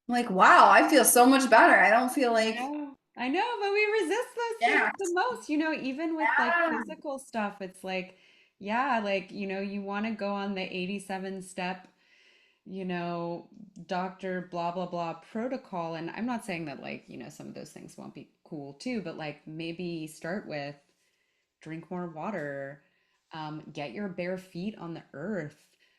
I'm like, wow, I feel so much better. I don't feel I like, know. I know, but we resist those things yeah, the most, even with like yeah, physical stuff. It's like, yeah, like, you want to go on the 87 step, you know, doctor blah blah blah protocol. And I'm not saying that like, some of those things won't be cool too, but like maybe start with drink more water, get your bare feet on the earth,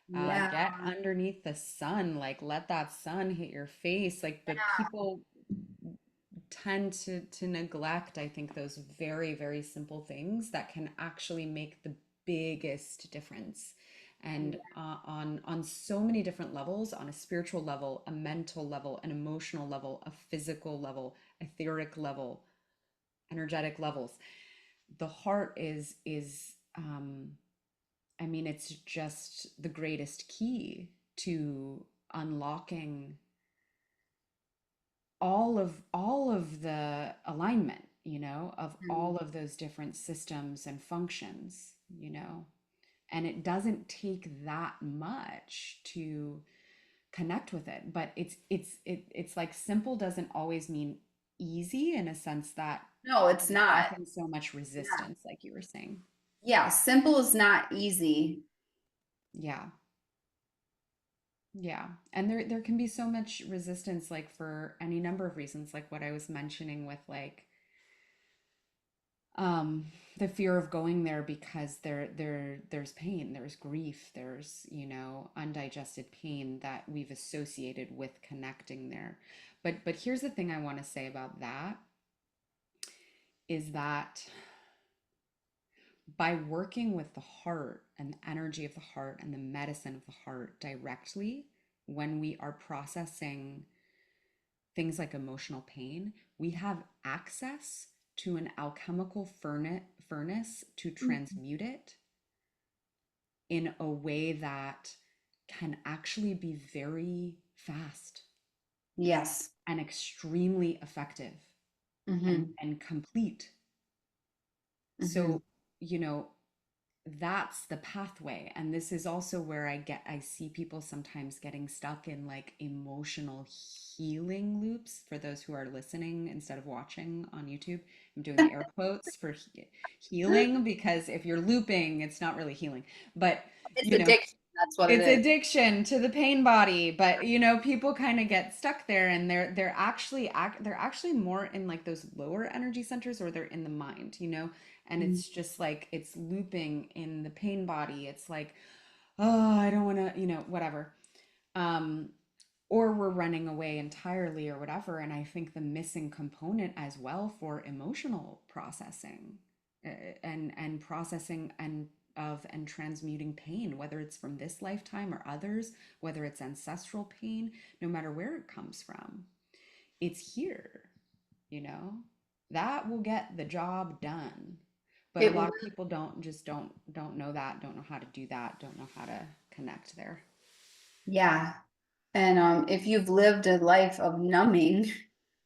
yeah, get underneath the sun, like let that sun hit your face. Like, but people tend to neglect, I think, those very, very simple things that can actually make the biggest difference. And on so many different levels, on a spiritual level, a mental level, an emotional level, a physical level, etheric level, energetic levels, the heart is I mean, it's just the greatest key to unlocking all of the alignment, of mm, all of those different systems and functions, and it doesn't take that much to connect with it. But it's like simple doesn't always mean easy, in a sense that no, it's there's not. often so much resistance, like you were saying. Yeah, simple is not easy. Yeah. Yeah. And there can be so much resistance, like for any number of reasons, like what I was mentioning with like um the fear of going there because there's pain, there's grief, there's, you know, undigested pain that we've associated with connecting there. But here's the thing I want to say about that is that by working with the heart and the energy of the heart and the medicine of the heart directly, when we are processing things like emotional pain, we have access to an alchemical furnace to transmute it in a way that can actually be very fast Yes. and extremely effective Mm-hmm. and complete. Mm-hmm. So, you know, that's the pathway. And this is also where I see people sometimes getting stuck in like emotional healing loops. For those who are listening instead of watching on YouTube, I'm doing the air quotes for healing, because if you're looping, it's not really healing. But, It's you know, addiction. That's what it it's is. addiction to the pain body. But you know, people kind of get stuck there, and they're actually more in like those lower energy centers, or they're in the mind, you know. And Mm. it's just like it's looping in the pain body. It's like, oh, I don't want to, you know, whatever. um or we're running away entirely or whatever. And I think the missing component as well for emotional processing, uh, and processing and transmuting pain, whether it's from this lifetime or others, whether it's ancestral pain, no matter where it comes from, it's here, you know, that will get the job done. But a It lot of people don't know that, don't know how to do that, don't know how to connect there. Yeah. And if you've lived a life of numbing,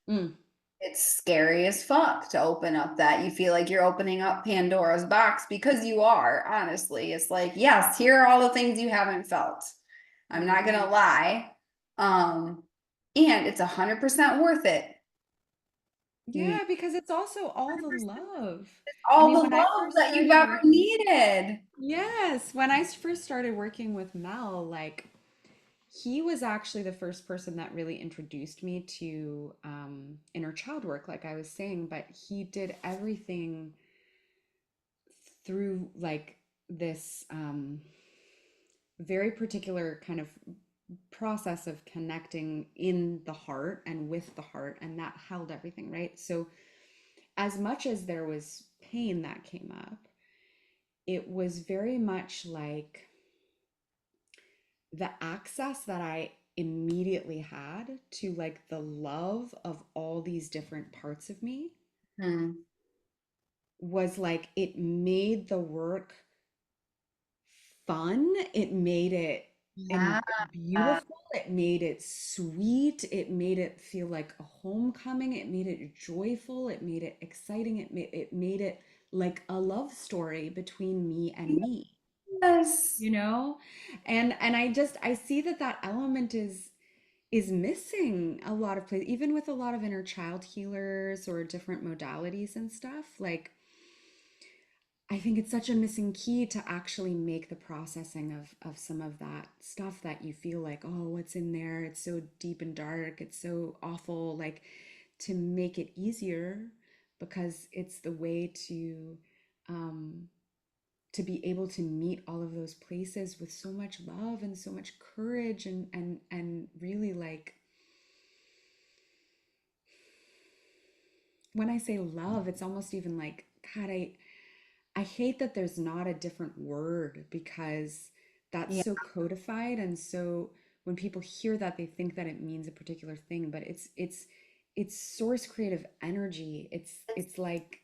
Mm. it's scary as fuck to open up that. You feel like you're opening up Pandora's box because you are, honestly. It's like, yes, here are all the things you haven't felt. I'm not Mm. gonna lie. Um, and it's 100% worth it. You Yeah, because it's also all the love. I all mean, the when I love first that you've started ever working, needed. yes, when I first started working with Mel, like he was actually the first person that really introduced me to inner child work, like I was saying. But he did everything through like this very particular kind of process of connecting in the heart and with the heart, and that held everything, right? So as much as there was pain that came up, it was very much like the access that I immediately had to like the love of all these different parts of me Hmm. was like it made the work fun. It made it Yeah. beautiful. It made it sweet. It made it feel like a homecoming. It made it joyful. It made it exciting. It made it like a love story between me and me, Yes. you know? And I see that that element is missing a lot of places, even with a lot of inner child healers or different modalities and stuff. Like I think it's such a missing key to actually make the processing of some of that stuff that you feel like, oh, what's in there? It's so deep and dark. It's so awful. Like to make it easier, because it's the way um, to be able to meet all of those places with so much love and so much courage and really like when I say love, it's almost even like, God, I hate that there's not a different word, because that's Yeah. so codified. And so when people hear that, they think that it means a particular thing, but it's source creative energy. It's like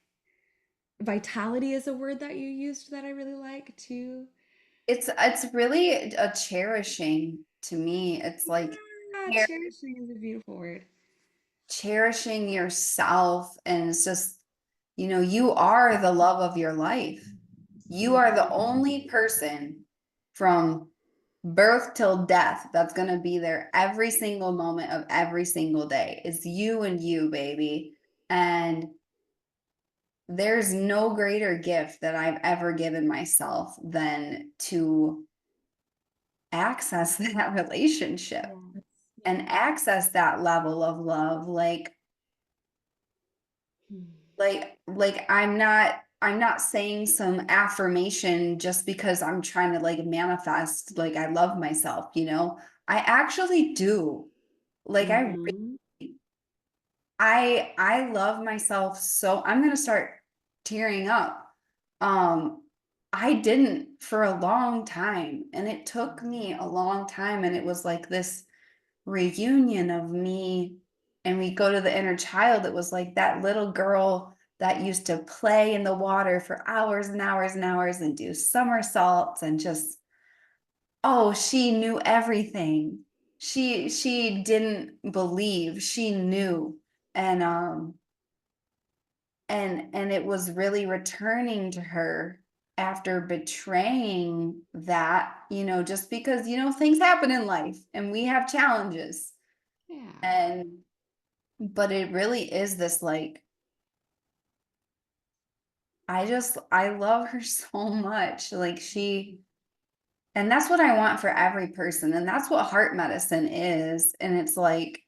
vitality is a word that you used that I really like too. It's really a cherishing to me. It's like Yeah, cher- cherishing is a beautiful word. cherishing yourself, and it's just, you are the love of your life. You Mm. are the only person from birth till death that's going to be there every single moment of every single day. It's you and you, baby. And there's no greater gift that I've ever given myself than to access that relationship Yes, and yes. access that level of love. Hmm. Like I'm not. I'm not saying some affirmation just because I'm trying to like manifest like I love myself, you know? I actually do. Like Mm-hmm. I love myself so I'm gonna start tearing up. Um, I didn't for a long time, and it took me a long time, and it was like this reunion of me, and we go to the inner child. It was like that little girl that used to play in the water for hours and hours and hours and do somersaults and just, oh, she knew everything. She didn't believe, she knew. And and it was really returning to her after betraying that, you know, just because, you know, things happen in life and we have challenges. Yeah. And but it really is this like I love her so much. Like she and that's what I want for every person. And that's what heart medicine is. And it's like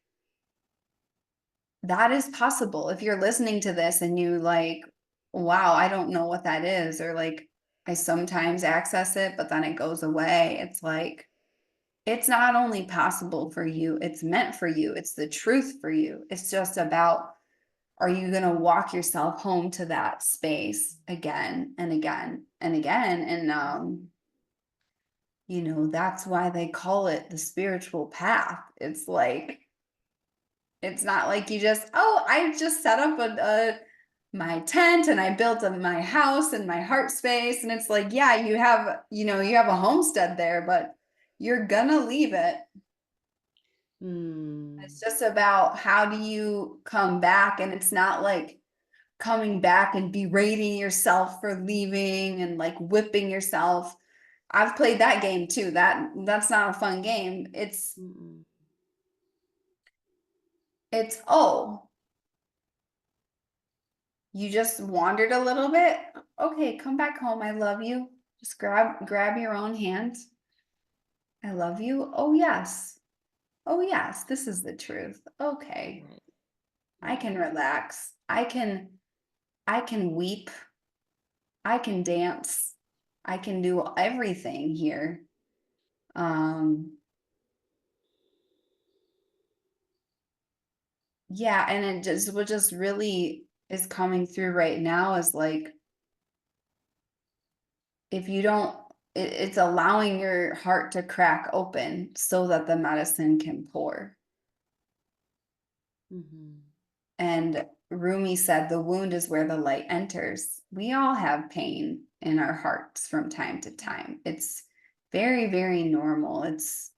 that is possible. If you're listening to this and you like, wow, I don't know what that is, or like I sometimes access it, but then it goes away. It's like it's not only possible for you, it's meant for you. It's the truth for you. It's just about, are you going to walk yourself home to that space again and again and again? And, you know, that's why they call it the spiritual path. It's like, it's not like you just, oh, I just set up my tent and I built my house and my heart space. And it's like, yeah, you have, you know, you have a homestead there, but you're gonna leave it. Mm. It's just about how do you come back? And it's not like coming back and berating yourself for leaving and like whipping yourself. I've played that game too. That's not a fun game. Mm-mm. It's oh, you just wandered a little bit. Okay, come back home. I love you. Just grab your own hand. I love you. Oh yes. Oh yes, this is the truth. Okay. Right. I Right. can relax. I can weep. I can dance. I can do everything here. Um yeah, and it just what just really is coming through right now is like if you don't it's allowing your heart to crack open so that the medicine can pour. Mm-hmm. And Rumi said the wound is where the light enters. We all have pain in our hearts from time to time. It's very, very normal. It's,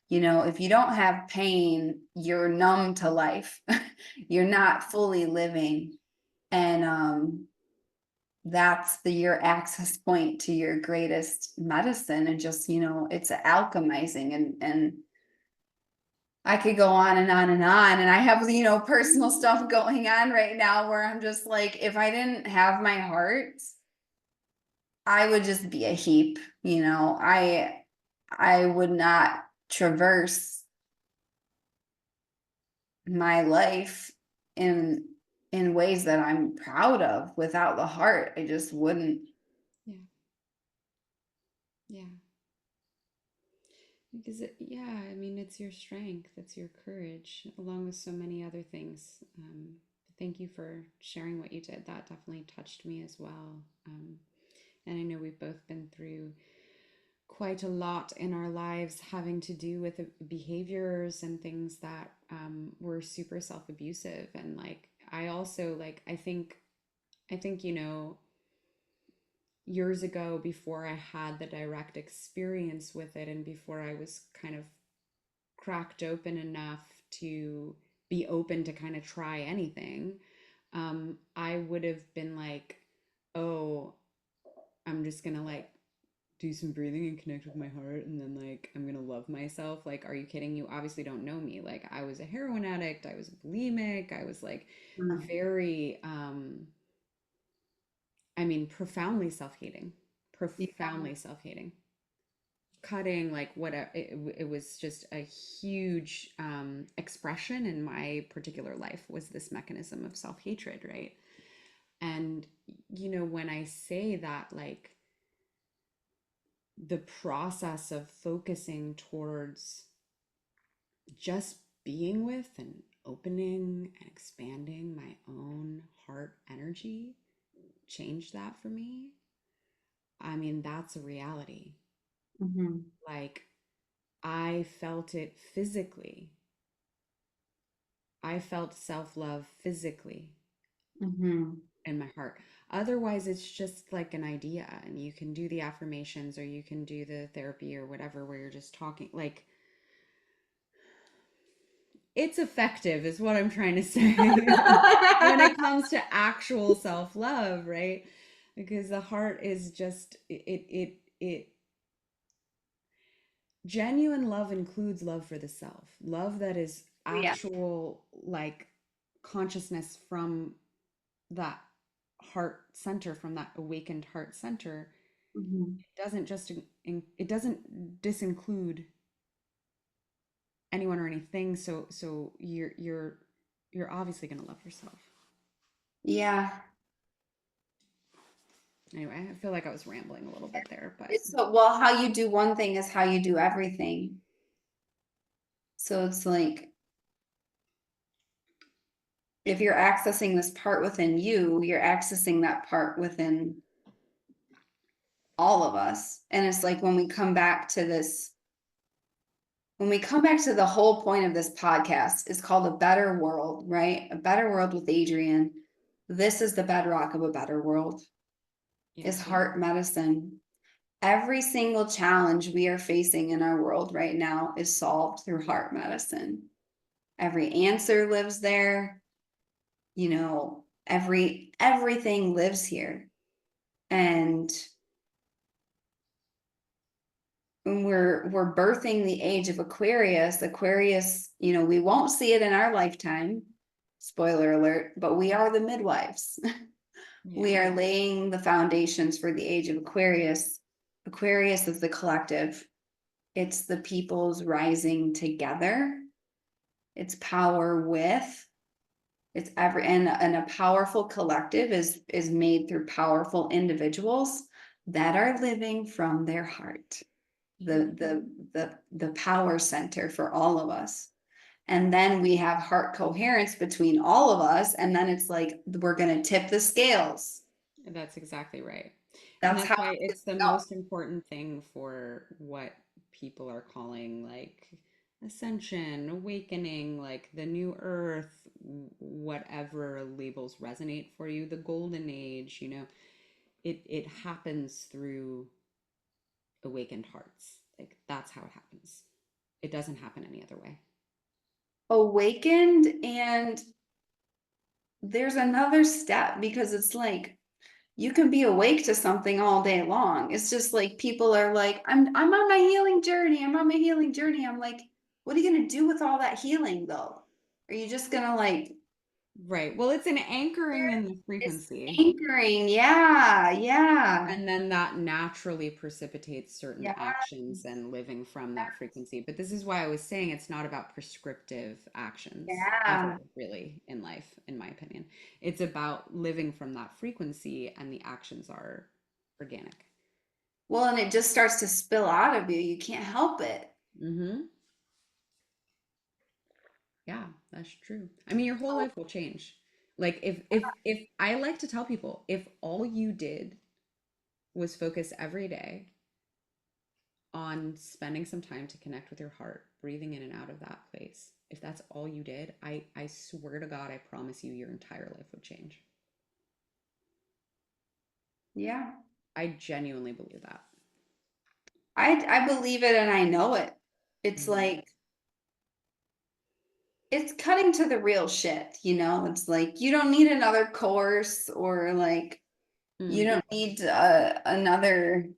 you know, if you don't have pain, you're numb to life. You're not fully living. And that's your access point to your greatest medicine. And just, you know, it's alchemizing and I could go on and on and on. And I have, you know, personal stuff going on right now where I'm just like, if I didn't have my heart, I would just be a heap, you know. I would not traverse my life in in ways that I'm proud of without the heart. I just wouldn't. Yeah. Yeah. Because yeah, I mean, it's your strength, it's your courage, along with so many other things. Thank you for sharing what you did. That definitely touched me as well. And I know we've both been through quite a lot in our lives having to do with behaviors and things that were super self-abusive. And like, I also like, I think, years ago before I had the direct experience with it and before I was kind of cracked open enough to be open to kind of try anything, I would have been like, oh, I'm just gonna like do some breathing and connect with my heart and then like I'm gonna love myself. Like, are you kidding? You obviously don't know me. Like, I was a heroin addict, I was bulimic, I was like very I mean, profoundly self-hating, Yeah. profoundly self-hating, cutting, like whatever. It was just a huge expression in my particular life was this mechanism of self-hatred, right? And when I say that, like the process of focusing towards just being with and opening and expanding my own heart energy changed that for me. I mean, that's a reality. Mhm. Like, I felt it physically. I felt self love physically Mhm. in my heart. Otherwise, it's just like an idea, and you can do the affirmations or you can do the therapy or whatever where you're just talking. Like, it's effective, is what I'm trying to say when it comes to actual self love, right? Because the heart is just, genuine love includes love for the self, love that is Yeah. actual, like consciousness from that heart center, from that awakened heart center. Mhm. It doesn't just it doesn't disinclude anyone or anything. So you're obviously going to love yourself. Yeah. Anyway, I feel like I was rambling a little bit there, but It's so, well, how you do one thing is how you do everything. So it's like if you're accessing this part within you, you're accessing that part within all of us. And it's like when we come back to the whole point of this podcast is called A Better World, right? A Better World with Adrian. This is the bedrock of a better world yeah, is totally. heart medicine. Every single challenge we are facing in our world right now is solved through heart medicine. Every answer lives there, everything lives here. And when we're birthing the age of Aquarius, we won't see it in our lifetime. Spoiler alert, but we are the midwives. We Yeah. are laying the foundations for the age of Aquarius. Aquarius is the collective. It's the people's rising together. It's power with. It's every and a powerful collective is made through powerful individuals that are living from their heart. The Mhm. the the power center for all of us. And then we have heart coherence between all of us, and then it's like we're going to tip the scales. That's exactly right. And That's that's how why it's it's the going to go. most important thing for what people are calling like ascension, awakening, like the new earth, whatever labels resonate for you, the golden age, it happens through awakened hearts. Like that's how it happens. It doesn't happen any other way. Awakened, and there's another step because it's like you can be awake to something all day long. It's just like people are like, I'm on my healing journey. I'm on my healing journey. I'm like, what are you gonna do with all that healing though? Are you just gonna like Right. Well, it's an anchoring in the it's frequency. anchoring? Yeah, yeah, And then that naturally precipitates certain yeah, actions and living from that frequency. But this is why I was saying it's not about prescriptive actions yeah. ever, really, in life, in my opinion. It's about living from that frequency, and the actions are organic. Well, and it just starts to spill out of you. You can't help it. Hmm. Yeah, that's true. I mean, your whole So, life will change. Like if I like to tell people, if all you did was focus every day on spending some time to connect with your heart, breathing in and out of that place. If that's all you did, I swear to God, I promise you your entire life would change. yeah, I genuinely believe that. I believe it and I know it. It's Mm-hmm. like it's cutting to the real shit. It's like you don't need another course or like you Mm-hmm. don't need another.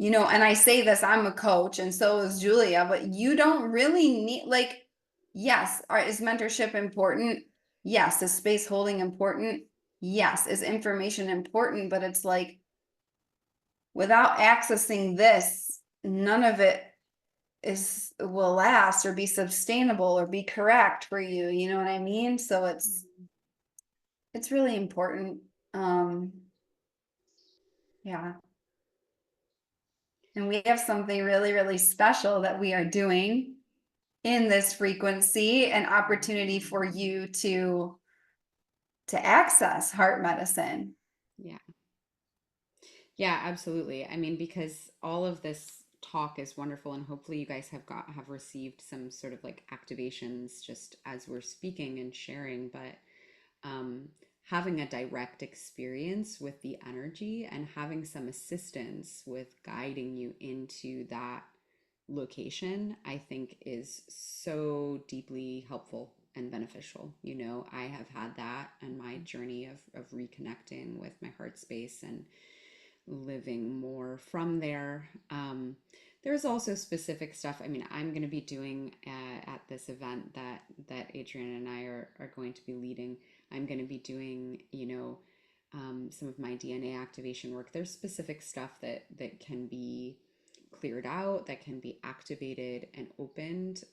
And I say this, I'm a coach and so is Julia, but you don't really need like, yes, is mentorship important? Yes. Is space holding important? Yes. Is information important? But it's like without accessing this, none of it is will last or be sustainable or be correct for you. You know what I mean? So it's it's really important. Um, yeah. And we have something really, really special that we are doing in this frequency, an opportunity for you to access heart medicine. Yeah. Yeah, absolutely. I mean, because all of this talk is wonderful, and hopefully you guys have received some sort of like activations just as we're speaking and sharing, but um, having a direct experience with the energy and having some assistance with guiding you into that location, I think is so deeply helpful and beneficial. You know, I have had that in my journey of reconnecting with my heart space and living more from there. There's also specific stuff. I mean, I'm going to be doing at this event that Adrian and I are going to be leading. I'm going to be doing, some of my DNA activation work. There's specific stuff that can be cleared out, that can be activated and opened.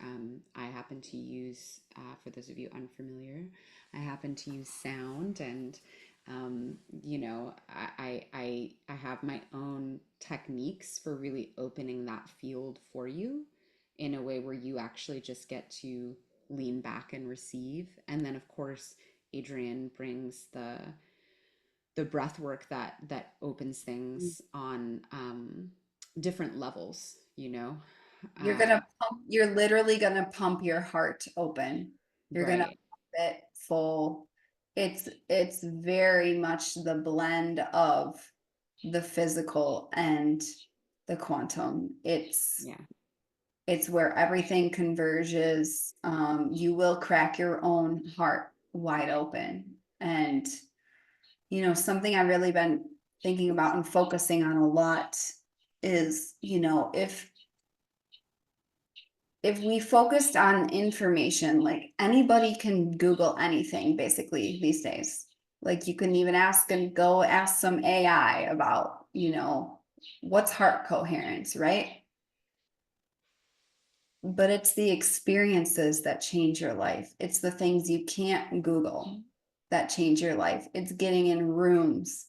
I happen to use, for those of you unfamiliar, I happen to use sound and I have my own techniques for really opening that field for you in a way where you actually just get to lean back and receive. And then of course, Adrian brings the breath work that opens things on different levels, you know. Uh, You're literally gonna pump your heart open. You're gonna right. pump it full. It's very much the blend of the physical and the quantum. Yeah. It's where everything converges. You will crack your own heart wide open. And something I've really been thinking about and focusing on a lot is, if we focused on information, like anybody can Google anything basically these days. Like you can even ask and go ask some AI about, what's heart coherence, right? But it's the experiences that change your life. It's the things you can't Google that change your life. It's getting in rooms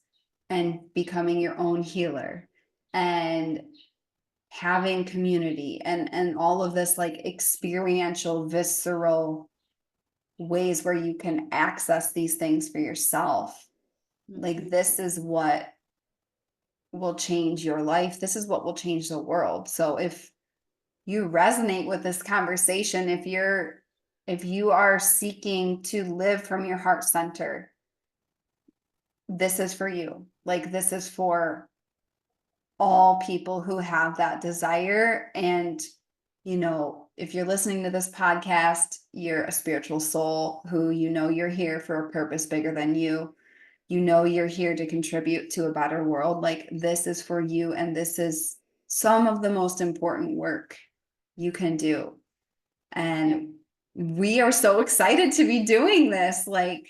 and becoming your own healer and having community and all of this like experiential, visceral ways where you can access these things for yourself. Like this is what will change your life. This is what will change the world. So if you resonate with this conversation, if you are seeking to live from your heart center, this is for you. Like this is for all people who have that desire. And if you're listening to this podcast, you're a spiritual soul who you're here for a purpose bigger than you. You're here to contribute to a better world. Like this is for you, and this is some of the most important work you can do. Yeah. And we are so excited to be doing this. Like,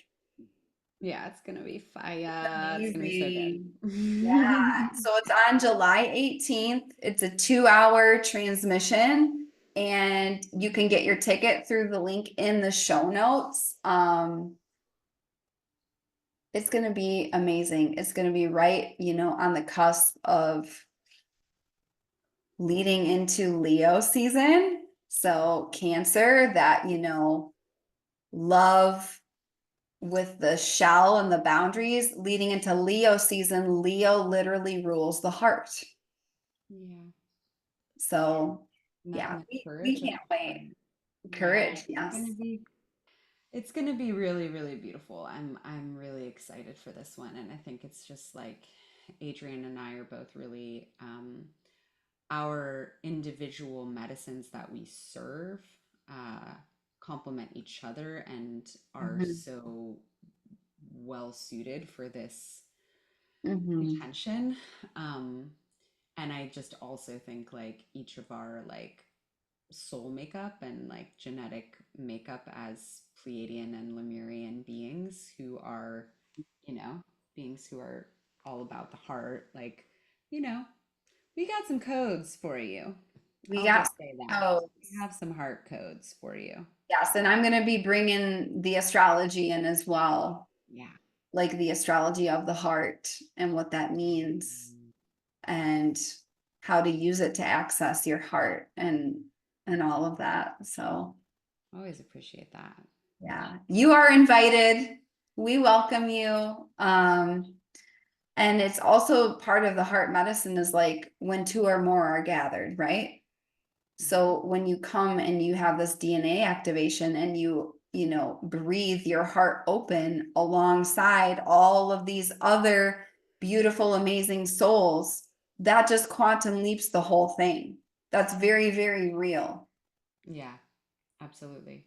Yeah, it's gonna be it's fire. It's gonna be so amazing. Yeah. good. So it's on July 18th. It's a 2-hour transmission, and you can get your ticket through the link in the show notes. It's going to be amazing. It's going to be right, on the cusp of leading into Leo season. So Cancer, that, love with the shell and the boundaries, leading into Leo season. Leo literally rules the heart. Yeah. So And that yeah, and the we courage of can't the wait. heart. Yeah, Courage, yes. it's gonna be really, really beautiful. I'm really excited for this one. And I think it's just like Adrian and I are both really our individual medicines that we serve uh complement each other and are Mhm. so well suited for this Mhm. intention. Um and I just also think like each of our like soul makeup and like genetic makeup as Pleiadian and Lemurian beings who are, you know, beings who are all about the heart. Like, you know, we got some codes for you. We I'll got just say that. We codes. have some heart codes for you. Yes, and I'm going to be bringing the astrology in as well. Yeah. like the astrology of the heart and what that means Mm, and how to use it to access your heart and all of that. So always appreciate that. yeah, you are invited. We welcome you. And it's also part of the heart medicine is like when two or more are gathered, right? Mhm. So when you come and you have this DNA activation and you know, breathe your heart open alongside all of these other beautiful, amazing souls, that just quantum leaps the whole thing. That's very, very real. Yeah, absolutely.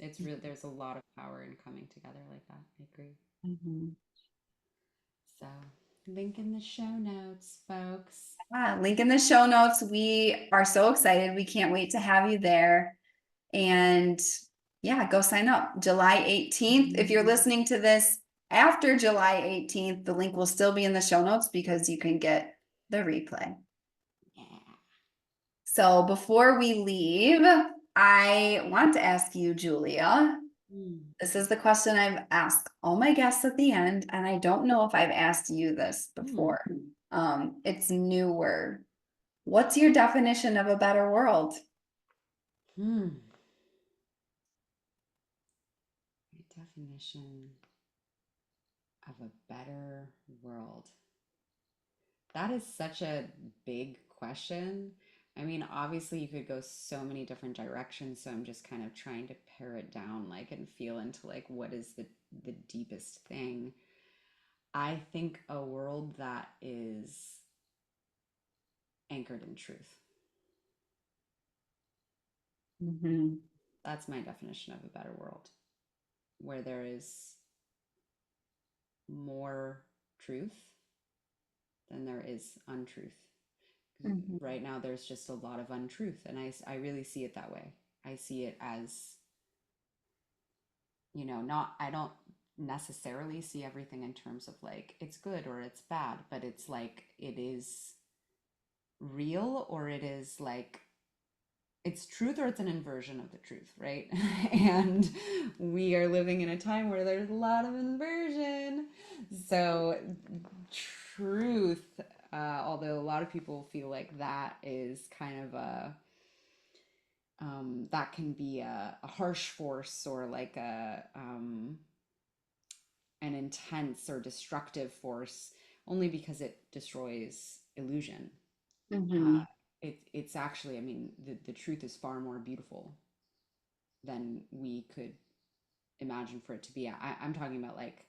It's real. There's a lot of power in coming together like that. I agree. Mhm. So, link in the show notes, folks. Link in the show notes. We are so excited. We can't wait to have you there. And yeah, go sign up July 18th. If you're listening to this after July 18th, the link will still be in the show notes because you can get the replay. Yeah. So before we leave, I want to ask you, Julia. Mm. This is the question I've asked all my guests at the end, and I don't know if I've asked you this Mm. before. It's newer. What's your definition of a better world? Mm. My definition of a better world. That is such a big question. I mean, obviously, you could go so many different directions, so I'm just kind of trying to pare it down, like, and feel into like what is the deepest thing. I think a world that is anchored in truth. Mhm. That's my definition of a better world, where there is more truth than there is untruth. Mhm. Right now, there's just a lot of untruth, and I really see it that way. I see it as, not, I don't necessarily see everything in terms of like it's good or it's bad, but it's like it is real or it is like it's truth or it's an inversion of the truth, right? And we are living in a time where there's a lot of inversion. So, truth, although a lot of people feel like that is kind of that can be a harsh force or like an intense or destructive force only because it destroys illusion. Uh, Mhm. it's actually, I mean, the truth is far more beautiful than we could imagine for it to be. I'm talking about like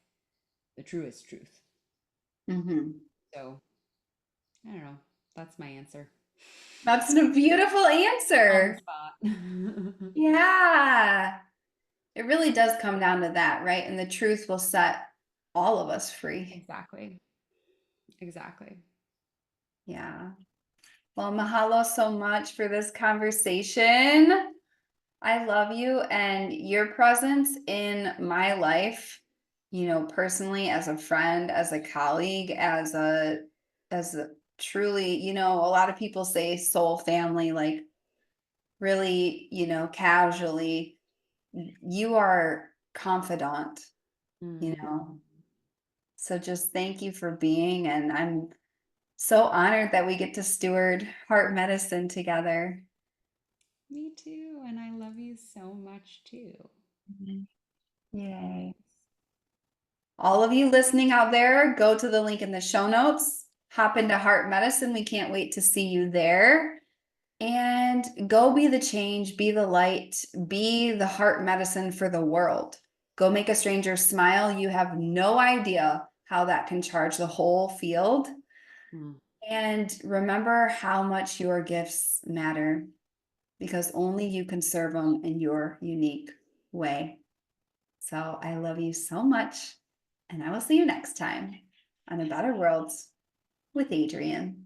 the truest truth. Mhm. So I don't know. That's my answer. That's a beautiful On the answer. spot. Yeah. It really does come down to that, right? And the truth will set all of us free. Exactly. Exactly. Yeah. Well, mahalo so much for this conversation. I love you and your presence in my life, you know, personally, as a friend, as a colleague, as a truly, you know, a lot of people say soul family, like really, you know, casually. You are confidant, you Mm. know. So just thank you for being, and I'm so honored that we get to steward heart medicine together. Me too. And I love you so much too. Mhm. Yay. All of you listening out there, go to the link in the show notes, hop into heart medicine. We can't wait to see you there. And go be the change, be the light, be the heart medicine for the world. Go make a stranger smile. You have no idea how that can charge the whole field. Mm. And remember how much your gifts matter because only you can serve them in your unique way. So I love you so much. And I will see you next time on A Better World with Adrienne.